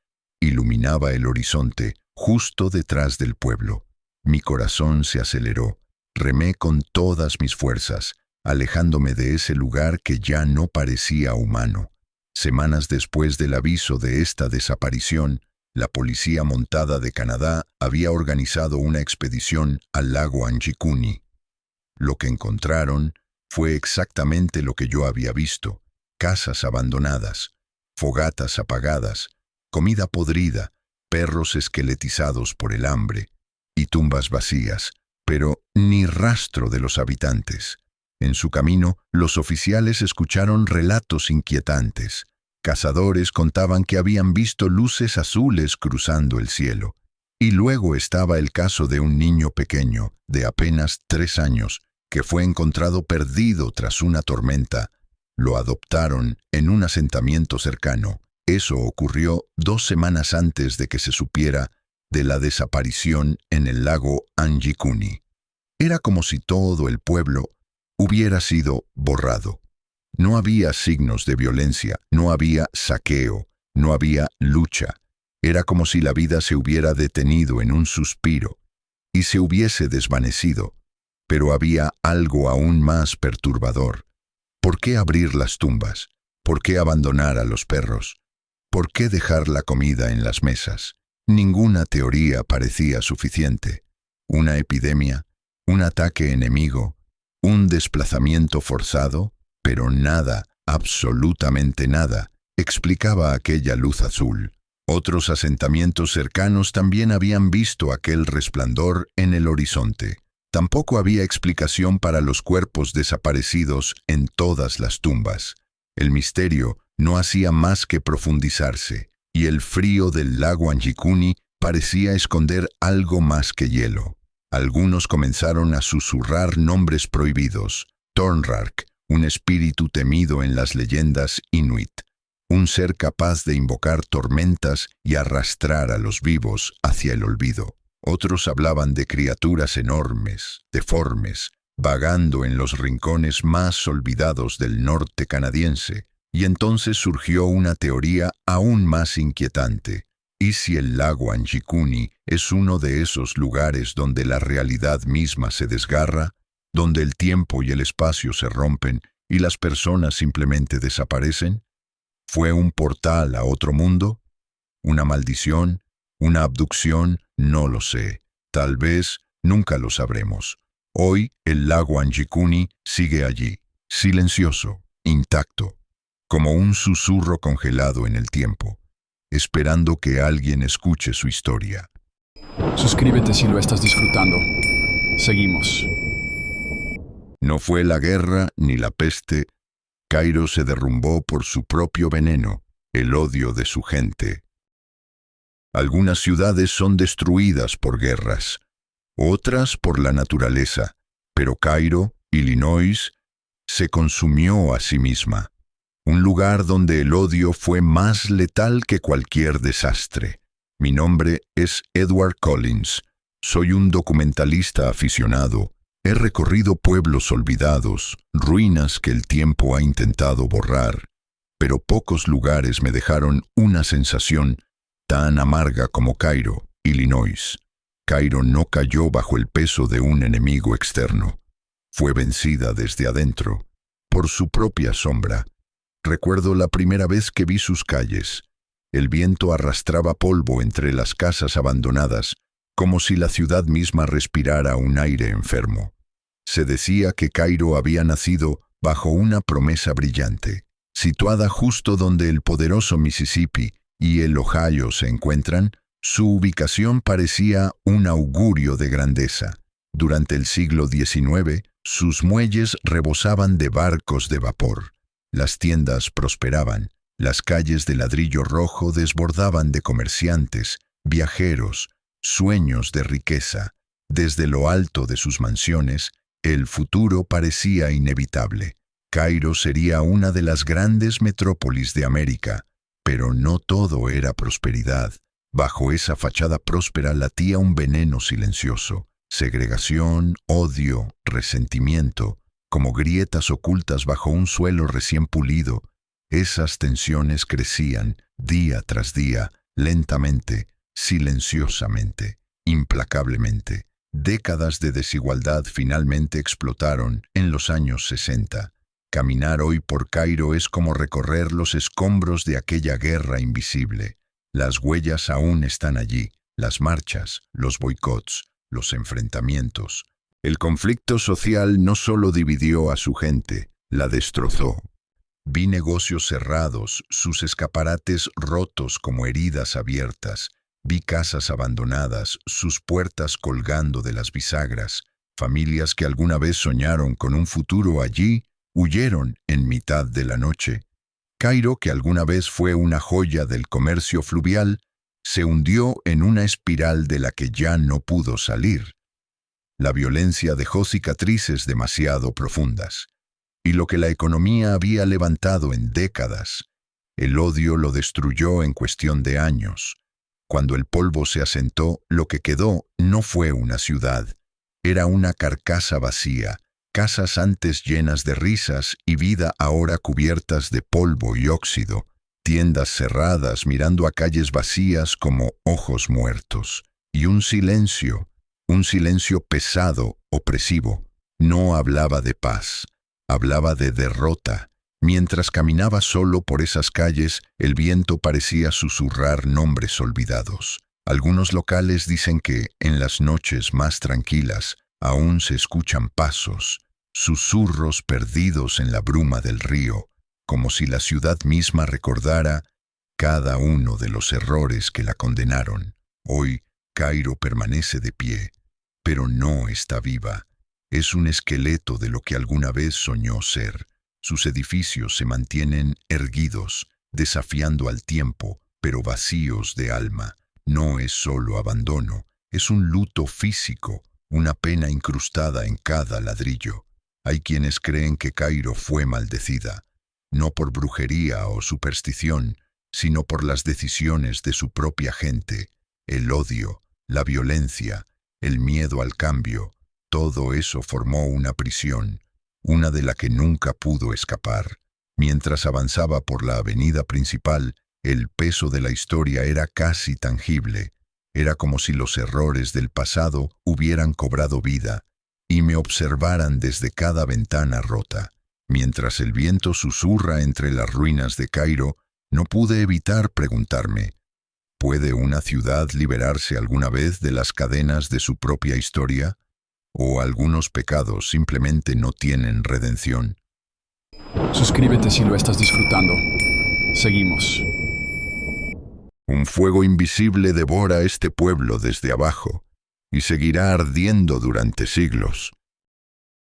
iluminaba el horizonte justo detrás del pueblo. Mi corazón se aceleró. Remé con todas mis fuerzas, alejándome de ese lugar que ya no parecía humano. Semanas después del aviso de esta desaparición, la Policía Montada de Canadá había organizado una expedición al lago Anjikuni. Lo que encontraron fue exactamente lo que yo había visto: casas abandonadas, fogatas apagadas, comida podrida, perros esqueletizados por el hambre y tumbas vacías, pero ni rastro de los habitantes. En su camino, los oficiales escucharon relatos inquietantes. Cazadores contaban que habían visto luces azules cruzando el cielo. Y luego estaba el caso de un niño pequeño, de apenas 3 años, que fue encontrado perdido tras una tormenta. Lo adoptaron en un asentamiento cercano. Eso ocurrió 2 semanas antes de que se supiera de la desaparición en el lago Anjikuni. Era como si todo el pueblo hubiera sido borrado. No había signos de violencia, no había saqueo, no había lucha. Era como si la vida se hubiera detenido en un suspiro y se hubiese desvanecido. Pero había algo aún más perturbador. ¿Por qué abrir las tumbas? ¿Por qué abandonar a los perros? ¿Por qué dejar la comida en las mesas? Ninguna teoría parecía suficiente. Una epidemia, un ataque enemigo, un desplazamiento forzado, pero nada, absolutamente nada, explicaba aquella luz azul. Otros asentamientos cercanos también habían visto aquel resplandor en el horizonte. Tampoco había explicación para los cuerpos desaparecidos en todas las tumbas. El misterio no hacía más que profundizarse, y el frío del lago Anjikuni parecía esconder algo más que hielo. Algunos comenzaron a susurrar nombres prohibidos. Tornrark, un espíritu temido en las leyendas inuit, un ser capaz de invocar tormentas y arrastrar a los vivos hacia el olvido. Otros hablaban de criaturas enormes, deformes, vagando en los rincones más olvidados del norte canadiense, y entonces surgió una teoría aún más inquietante. ¿Y si el lago Anjikuni es uno de esos lugares donde la realidad misma se desgarra, donde el tiempo y el espacio se rompen y las personas simplemente desaparecen? ¿Fue un portal a otro mundo? ¿Una maldición? ¿Una abducción? No lo sé. Tal vez nunca lo sabremos. Hoy el lago Anjikuni sigue allí, silencioso, intacto, como un susurro congelado en el tiempo, esperando que alguien escuche su historia. Suscríbete si lo estás disfrutando. Seguimos. No fue la guerra ni la peste. Cairo se derrumbó por su propio veneno, el odio de su gente. Algunas ciudades son destruidas por guerras, otras por la naturaleza, pero Cairo, Illinois, se consumió a sí misma. Un lugar donde el odio fue más letal que cualquier desastre. Mi nombre es Edward Collins. Soy un documentalista aficionado. He recorrido pueblos olvidados, ruinas que el tiempo ha intentado borrar, pero pocos lugares me dejaron una sensación tan amarga como Cairo, Illinois. Cairo no cayó bajo el peso de un enemigo externo. Fue vencida desde adentro, por su propia sombra. Recuerdo la primera vez que vi sus calles. El viento arrastraba polvo entre las casas abandonadas, como si la ciudad misma respirara un aire enfermo. Se decía que Cairo había nacido bajo una promesa brillante, situada justo donde el poderoso Mississippi y el Ohio se encuentran. Su ubicación parecía un augurio de grandeza. Durante el siglo XIX, sus muelles rebosaban de barcos de vapor. Las tiendas prosperaban, las calles de ladrillo rojo desbordaban de comerciantes, viajeros, sueños de riqueza. Desde lo alto de sus mansiones, el futuro parecía inevitable. Cairo sería una de las grandes metrópolis de América, pero no todo era prosperidad. Bajo esa fachada próspera latía un veneno silencioso, segregación, odio, resentimiento, como grietas ocultas bajo un suelo recién pulido. Esas tensiones crecían día tras día, lentamente, silenciosamente, implacablemente. Décadas de desigualdad finalmente explotaron en los años 60. Caminar hoy por Cairo es como recorrer los escombros de aquella guerra invisible. Las huellas aún están allí, las marchas, los boicots, los enfrentamientos. El conflicto social no solo dividió a su gente, la destrozó. Vi negocios cerrados, sus escaparates rotos como heridas abiertas. Vi casas abandonadas, sus puertas colgando de las bisagras. Familias que alguna vez soñaron con un futuro allí, huyeron en mitad de la noche. Cairo, que alguna vez fue una joya del comercio fluvial, se hundió en una espiral de la que ya no pudo salir. La violencia dejó cicatrices demasiado profundas, y lo que la economía había levantado en décadas, el odio lo destruyó en cuestión de años. Cuando el polvo se asentó, lo que quedó no fue una ciudad, era una carcasa vacía, casas antes llenas de risas y vida ahora cubiertas de polvo y óxido, tiendas cerradas mirando a calles vacías como ojos muertos, y un silencio pesado, opresivo. No hablaba de paz, hablaba de derrota. Mientras caminaba solo por esas calles, el viento parecía susurrar nombres olvidados. Algunos locales dicen que, en las noches más tranquilas, aún se escuchan pasos, susurros perdidos en la bruma del río, como si la ciudad misma recordara cada uno de los errores que la condenaron. Hoy, Cairo permanece de pie, pero no está viva. Es un esqueleto de lo que alguna vez soñó ser. Sus edificios se mantienen erguidos, desafiando al tiempo, pero vacíos de alma. No es solo abandono, es un luto físico, una pena incrustada en cada ladrillo. Hay quienes creen que Cairo fue maldecida, no por brujería o superstición, sino por las decisiones de su propia gente, el odio, la violencia, el miedo al cambio. Todo eso formó una prisión, una de la que nunca pudo escapar. Mientras avanzaba por la avenida principal, el peso de la historia era casi tangible. Era como si los errores del pasado hubieran cobrado vida y me observaran desde cada ventana rota. Mientras el viento susurra entre las ruinas de Cairo, no pude evitar preguntarme, ¿puede una ciudad liberarse alguna vez de las cadenas de su propia historia? ¿O algunos pecados simplemente no tienen redención? Suscríbete si lo estás disfrutando. Seguimos. Un fuego invisible devora este pueblo desde abajo y seguirá ardiendo durante siglos.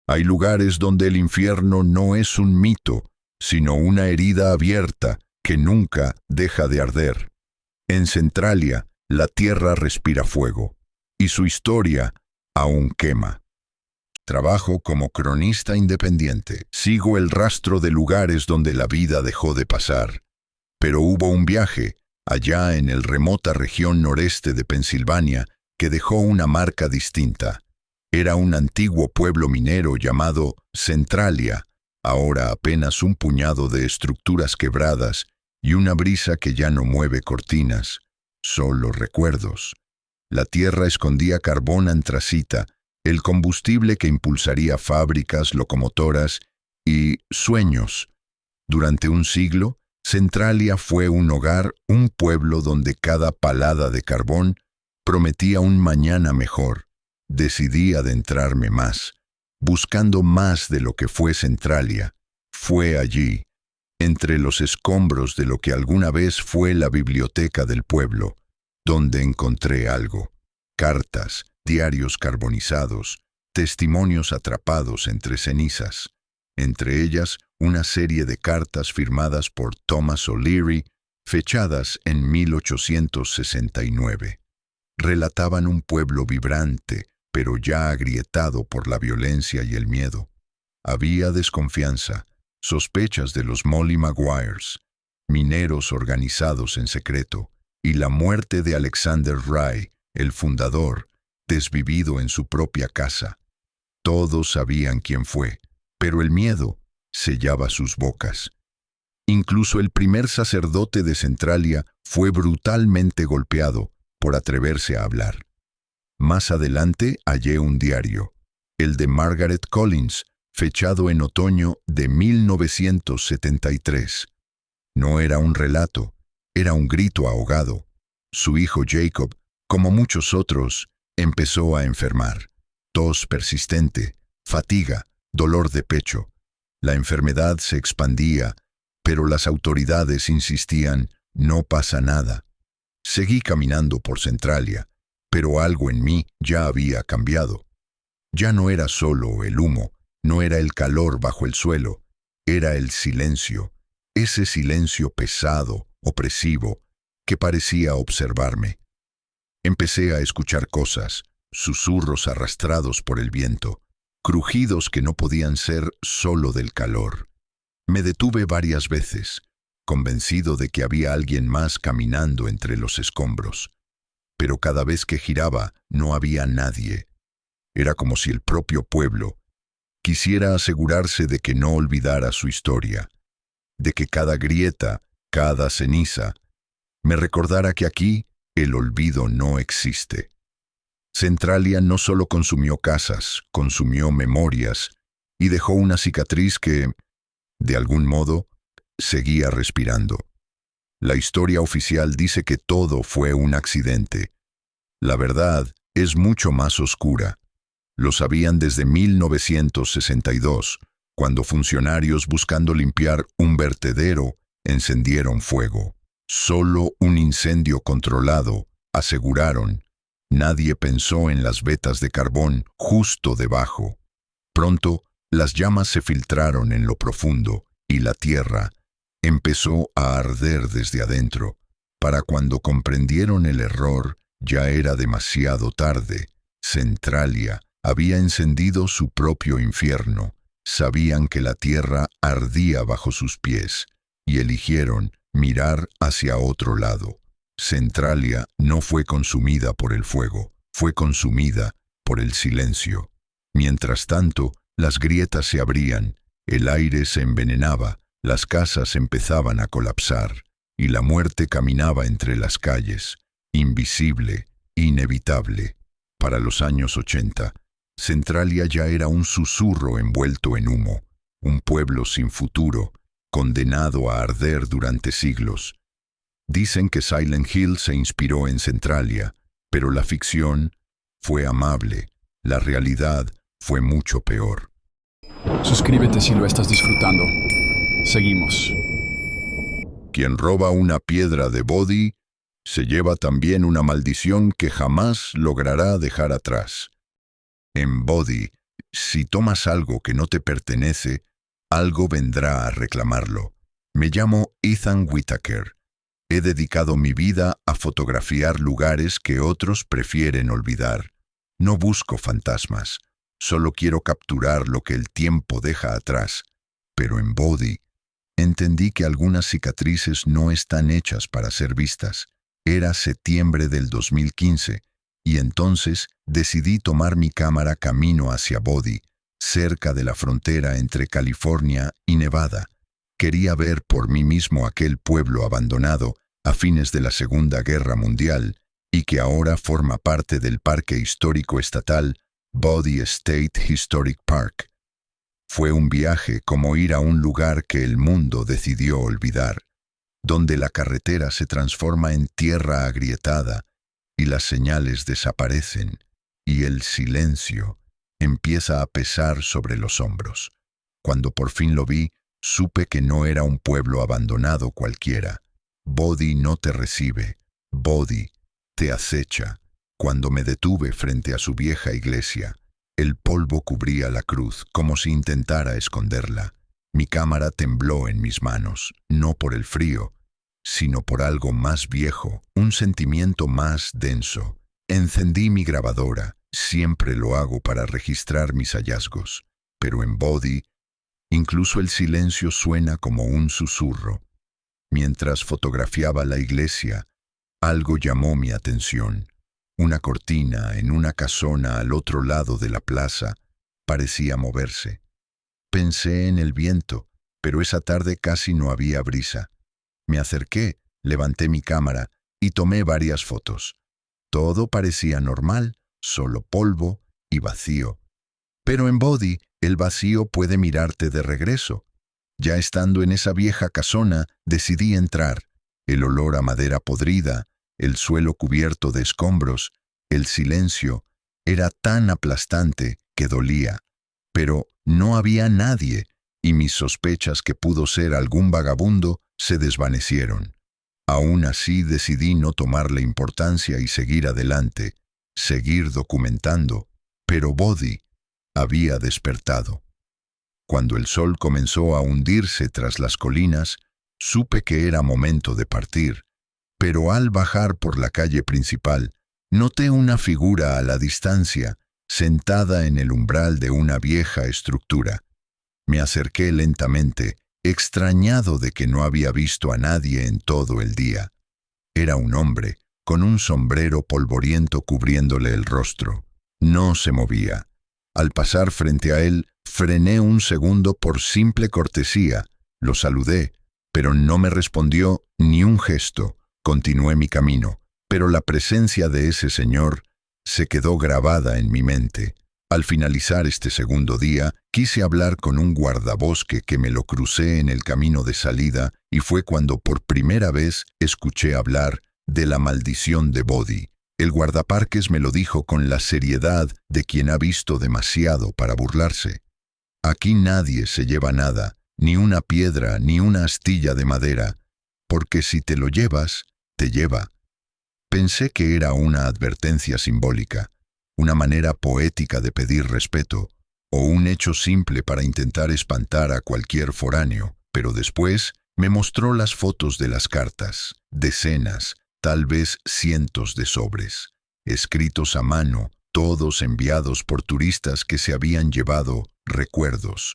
Hay lugares donde el infierno no es un mito, sino una herida abierta que nunca deja de arder. En Centralia, la tierra respira fuego, y su historia aún quema. Trabajo como cronista independiente. Sigo el rastro de lugares donde la vida dejó de pasar. Pero hubo un viaje, allá en el remota región noreste de Pensilvania, que dejó una marca distinta. Era un antiguo pueblo minero llamado Centralia, ahora apenas un puñado de estructuras quebradas y una brisa que ya no mueve cortinas, solo recuerdos. La tierra escondía carbón antracita, el combustible que impulsaría fábricas, locomotoras y sueños. Durante un siglo, Centralia fue un hogar, un pueblo donde cada palada de carbón prometía un mañana mejor. Decidí adentrarme más, buscando más de lo que fue Centralia. Fue allí, entre los escombros de lo que alguna vez fue la biblioteca del pueblo, donde encontré algo. Cartas, diarios carbonizados, testimonios atrapados entre cenizas. Entre ellas, una serie de cartas firmadas por Thomas O'Leary, fechadas en 1869. Relataban un pueblo vibrante, pero ya agrietado por la violencia y el miedo. Había desconfianza, sospechas de los Molly Maguires, mineros organizados en secreto, y la muerte de Alexander Rye, el fundador, desvivido en su propia casa. Todos sabían quién fue, pero el miedo sellaba sus bocas. Incluso el primer sacerdote de Centralia fue brutalmente golpeado por atreverse a hablar. Más adelante hallé un diario, el de Margaret Collins, fechado en otoño de 1973. No era un relato, era un grito ahogado. Su hijo Jacob, como muchos otros, empezó a enfermar. Tos persistente, fatiga, dolor de pecho. La enfermedad se expandía, pero las autoridades insistían, no pasa nada. Seguí caminando por Centralia, pero algo en mí ya había cambiado. Ya no era solo el humo, no era el calor bajo el suelo, era el silencio, ese silencio pesado, opresivo, que parecía observarme. Empecé a escuchar cosas, susurros arrastrados por el viento, crujidos que no podían ser solo del calor. Me detuve varias veces, convencido de que había alguien más caminando entre los escombros. Pero cada vez que giraba no había nadie. Era como si el propio pueblo quisiera asegurarse de que no olvidara su historia, de que cada grieta, cada ceniza, me recordara que aquí el olvido no existe. Centralia no solo consumió casas, consumió memorias y dejó una cicatriz que, de algún modo, seguía respirando. La historia oficial dice que todo fue un accidente. La verdad es mucho más oscura. Lo sabían desde 1962, cuando funcionarios buscando limpiar un vertedero encendieron fuego. Solo un incendio controlado, aseguraron. Nadie pensó en las vetas de carbón justo debajo. Pronto, las llamas se filtraron en lo profundo y la tierra empezó a arder desde adentro. Para cuando comprendieron el error, ya era demasiado tarde. Centralia había encendido su propio infierno. Sabían que la tierra ardía bajo sus pies y eligieron mirar hacia otro lado. Centralia no fue consumida por el fuego, fue consumida por el silencio. Mientras tanto, las grietas se abrían, el aire se envenenaba, las casas empezaban a colapsar, y la muerte caminaba entre las calles, invisible, inevitable. Para los años 80, Centralia ya era un susurro envuelto en humo, un pueblo sin futuro, condenado a arder durante siglos. Dicen que Silent Hill se inspiró en Centralia, pero la ficción fue amable, la realidad fue mucho peor. Suscríbete si lo estás disfrutando. Seguimos. Quien roba una piedra de Bodhi se lleva también una maldición que jamás logrará dejar atrás. En Bodhi, si tomas algo que no te pertenece, algo vendrá a reclamarlo. Me llamo Ethan Whitaker. He dedicado mi vida a fotografiar lugares que otros prefieren olvidar. No busco fantasmas, solo quiero capturar lo que el tiempo deja atrás. Pero en Bodhi, entendí que algunas cicatrices no están hechas para ser vistas. Era septiembre del 2015, y entonces decidí tomar mi cámara camino hacia Bodhi, cerca de la frontera entre California y Nevada. Quería ver por mí mismo aquel pueblo abandonado a fines de la Segunda Guerra Mundial y que ahora forma parte del Parque Histórico Estatal Bodhi State Historic Park. Fue un viaje como ir a un lugar que el mundo decidió olvidar, donde la carretera se transforma en tierra agrietada y las señales desaparecen y el silencio empieza a pesar sobre los hombros. Cuando por fin lo vi, supe que no era un pueblo abandonado cualquiera. Bodhi no te recibe, Bodhi te acecha. Cuando me detuve frente a su vieja iglesia, el polvo cubría la cruz como si intentara esconderla. Mi cámara tembló en mis manos, no por el frío, sino por algo más viejo, un sentimiento más denso. Encendí mi grabadora, siempre lo hago para registrar mis hallazgos, pero en Bodhi, incluso el silencio suena como un susurro. Mientras fotografiaba la iglesia, algo llamó mi atención. Una cortina en una casona al otro lado de la plaza parecía moverse. Pensé en el viento, pero esa tarde casi no había brisa. Me acerqué, levanté mi cámara y tomé varias fotos. Todo parecía normal, solo polvo y vacío. Pero en Bodhi, el vacío puede mirarte de regreso. Ya estando en esa vieja casona, decidí entrar. El olor a madera podrida, el suelo cubierto de escombros, el silencio, era tan aplastante que dolía. Pero no había nadie, y mis sospechas que pudo ser algún vagabundo se desvanecieron. Aún así decidí no tomarle importancia y seguir adelante, seguir documentando, pero Bodhi había despertado. Cuando el sol comenzó a hundirse tras las colinas, Supe que era momento de partir, pero al bajar por la calle principal, noté una figura a la distancia, sentada en el umbral de una vieja estructura. Me acerqué lentamente, extrañado de que no había visto a nadie en todo el día. Era un hombre, con un sombrero polvoriento cubriéndole el rostro. No se movía. Al pasar frente a él, frené un segundo por simple cortesía. Lo saludé, pero no me respondió ni un gesto. Continué mi camino, pero la presencia de ese señor se quedó grabada en mi mente. Al finalizar este segundo día, quise hablar con un guardabosque que me lo crucé en el camino de salida y fue cuando por primera vez escuché hablar de la maldición de Bodhi. El guardaparques me lo dijo con la seriedad de quien ha visto demasiado para burlarse. Aquí nadie se lleva nada, ni una piedra ni una astilla de madera, porque si te lo llevas, te lleva. Pensé que era una advertencia simbólica, una manera poética de pedir respeto, o un hecho simple para intentar espantar a cualquier foráneo, pero después me mostró las fotos de las cartas, decenas, tal vez cientos de sobres, escritos a mano, todos enviados por turistas que se habían llevado recuerdos.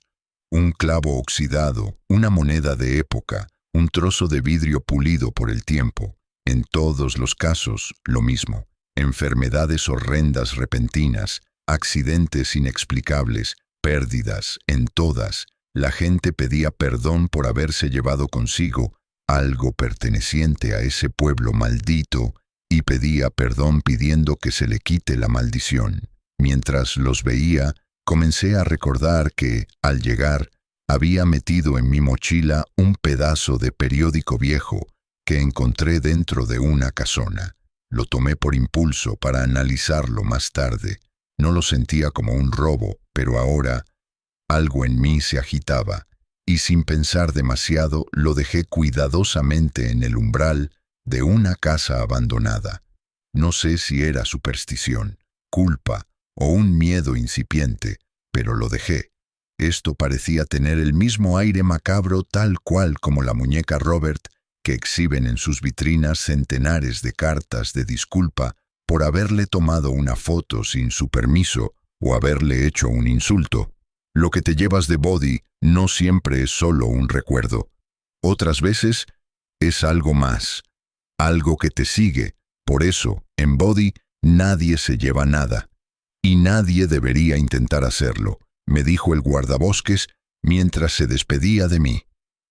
Un clavo oxidado, una moneda de época, un trozo de vidrio pulido por el tiempo. En todos los casos, lo mismo. Enfermedades horrendas repentinas, accidentes inexplicables, pérdidas, en todas. La gente pedía perdón por haberse llevado consigo algo perteneciente a ese pueblo maldito y pedía perdón pidiendo que se le quite la maldición. Mientras los veía, comencé a recordar que, al llegar, había metido en mi mochila un pedazo de periódico viejo que encontré dentro de una casona. Lo tomé por impulso para analizarlo más tarde. No lo sentía como un robo, pero ahora algo en mí se agitaba, y sin pensar demasiado lo dejé cuidadosamente en el umbral de una casa abandonada. No sé si era superstición, culpa o un miedo incipiente, pero lo dejé. Esto parecía tener el mismo aire macabro tal cual como la muñeca Robert que exhiben en sus vitrinas centenares de cartas de disculpa por haberle tomado una foto sin su permiso o haberle hecho un insulto. Lo que te llevas de Bodhi no siempre es solo un recuerdo. Otras veces es algo más, algo que te sigue. Por eso, en Bodhi nadie se lleva nada. Y nadie debería intentar hacerlo, me dijo el guardabosques mientras se despedía de mí.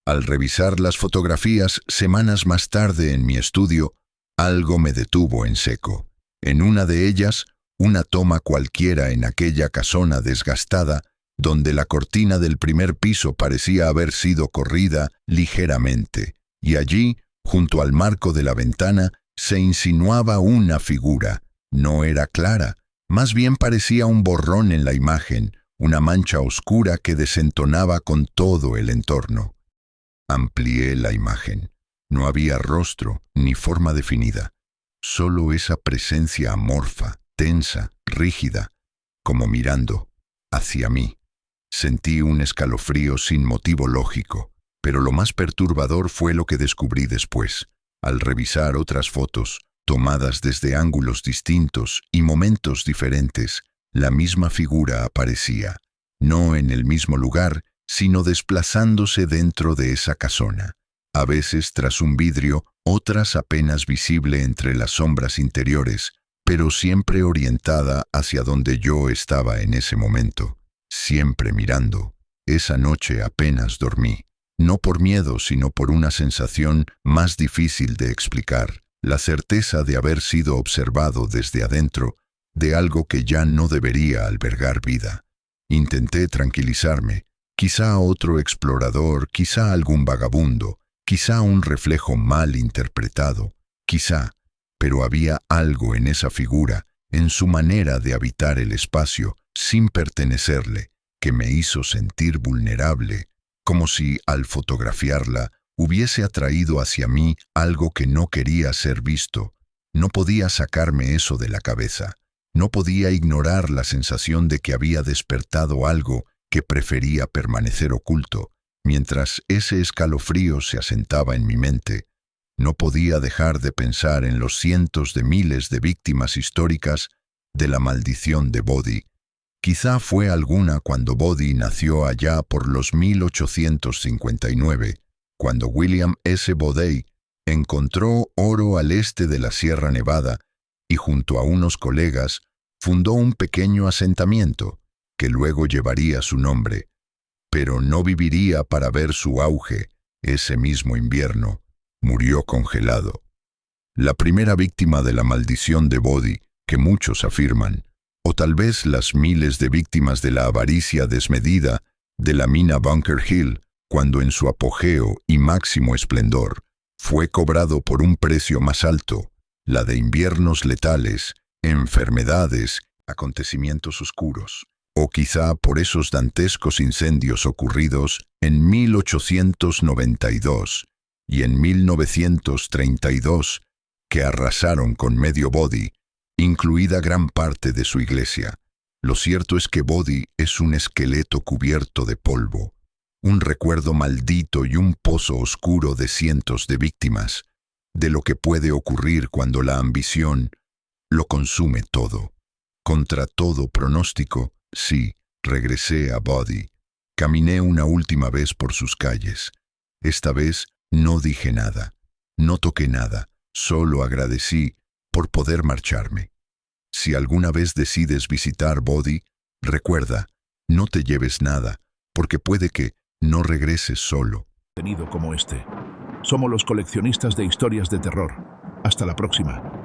Al revisar las fotografías semanas más tarde en mi estudio, algo me detuvo en seco. En una de ellas, una toma cualquiera en aquella casona desgastada, donde la cortina del primer piso parecía haber sido corrida ligeramente, y allí, junto al marco de la ventana, se insinuaba una figura. No era clara, más bien parecía un borrón en la imagen, una mancha oscura que desentonaba con todo el entorno. Amplié la imagen. No había rostro ni forma definida, solo esa presencia amorfa, tensa, rígida, como mirando hacia mí. Sentí un escalofrío sin motivo lógico, pero lo más perturbador fue lo que descubrí después. Al revisar otras fotos, tomadas desde ángulos distintos y momentos diferentes, la misma figura aparecía, no en el mismo lugar, sino desplazándose dentro de esa casona, a veces tras un vidrio, otras apenas visible entre las sombras interiores, pero siempre orientada hacia donde yo estaba en ese momento, siempre mirando. Esa noche apenas dormí, no por miedo, sino por una sensación más difícil de explicar, la certeza de haber sido observado desde adentro, de algo que ya no debería albergar vida. Intenté tranquilizarme, quizá otro explorador, quizá algún vagabundo, quizá un reflejo mal interpretado, quizá, pero había algo en esa figura, en su manera de habitar el espacio sin pertenecerle, que me hizo sentir vulnerable, como si, al fotografiarla, hubiese atraído hacia mí algo que no quería ser visto. No podía sacarme eso de la cabeza. No podía ignorar la sensación de que había despertado algo que prefería permanecer oculto. Mientras ese escalofrío se asentaba en mi mente, no podía dejar de pensar en los cientos de miles de víctimas históricas de la maldición de Bodhi. Quizá fue alguna cuando Bodhi nació allá por los 1859, cuando William S. Bodey encontró oro al este de la Sierra Nevada y junto a unos colegas fundó un pequeño asentamiento que luego llevaría su nombre, pero no viviría para ver su auge. Ese mismo invierno murió congelado. La primera víctima de la maldición de Bodhi, que muchos afirman, o tal vez las miles de víctimas de la avaricia desmedida de la mina Bunker Hill, cuando en su apogeo y máximo esplendor fue cobrado por un precio más alto, la de inviernos letales, enfermedades, acontecimientos oscuros, o quizá por esos dantescos incendios ocurridos en 1892 y en 1932 que arrasaron con medio Bodhi, incluida gran parte de su iglesia. Lo cierto es que Bodhi es un esqueleto cubierto de polvo, un recuerdo maldito y un pozo oscuro de cientos de víctimas, de lo que puede ocurrir cuando la ambición lo consume todo. Contra todo pronóstico, sí, regresé a Bodhi. Caminé una última vez por sus calles. Esta vez no dije nada, no toqué nada, solo agradecí por poder marcharme. Si alguna vez decides visitar Bodhi, recuerda, no te lleves nada, porque puede que no regreses solo. Como este. Somos los coleccionistas de historias de terror. Hasta la próxima.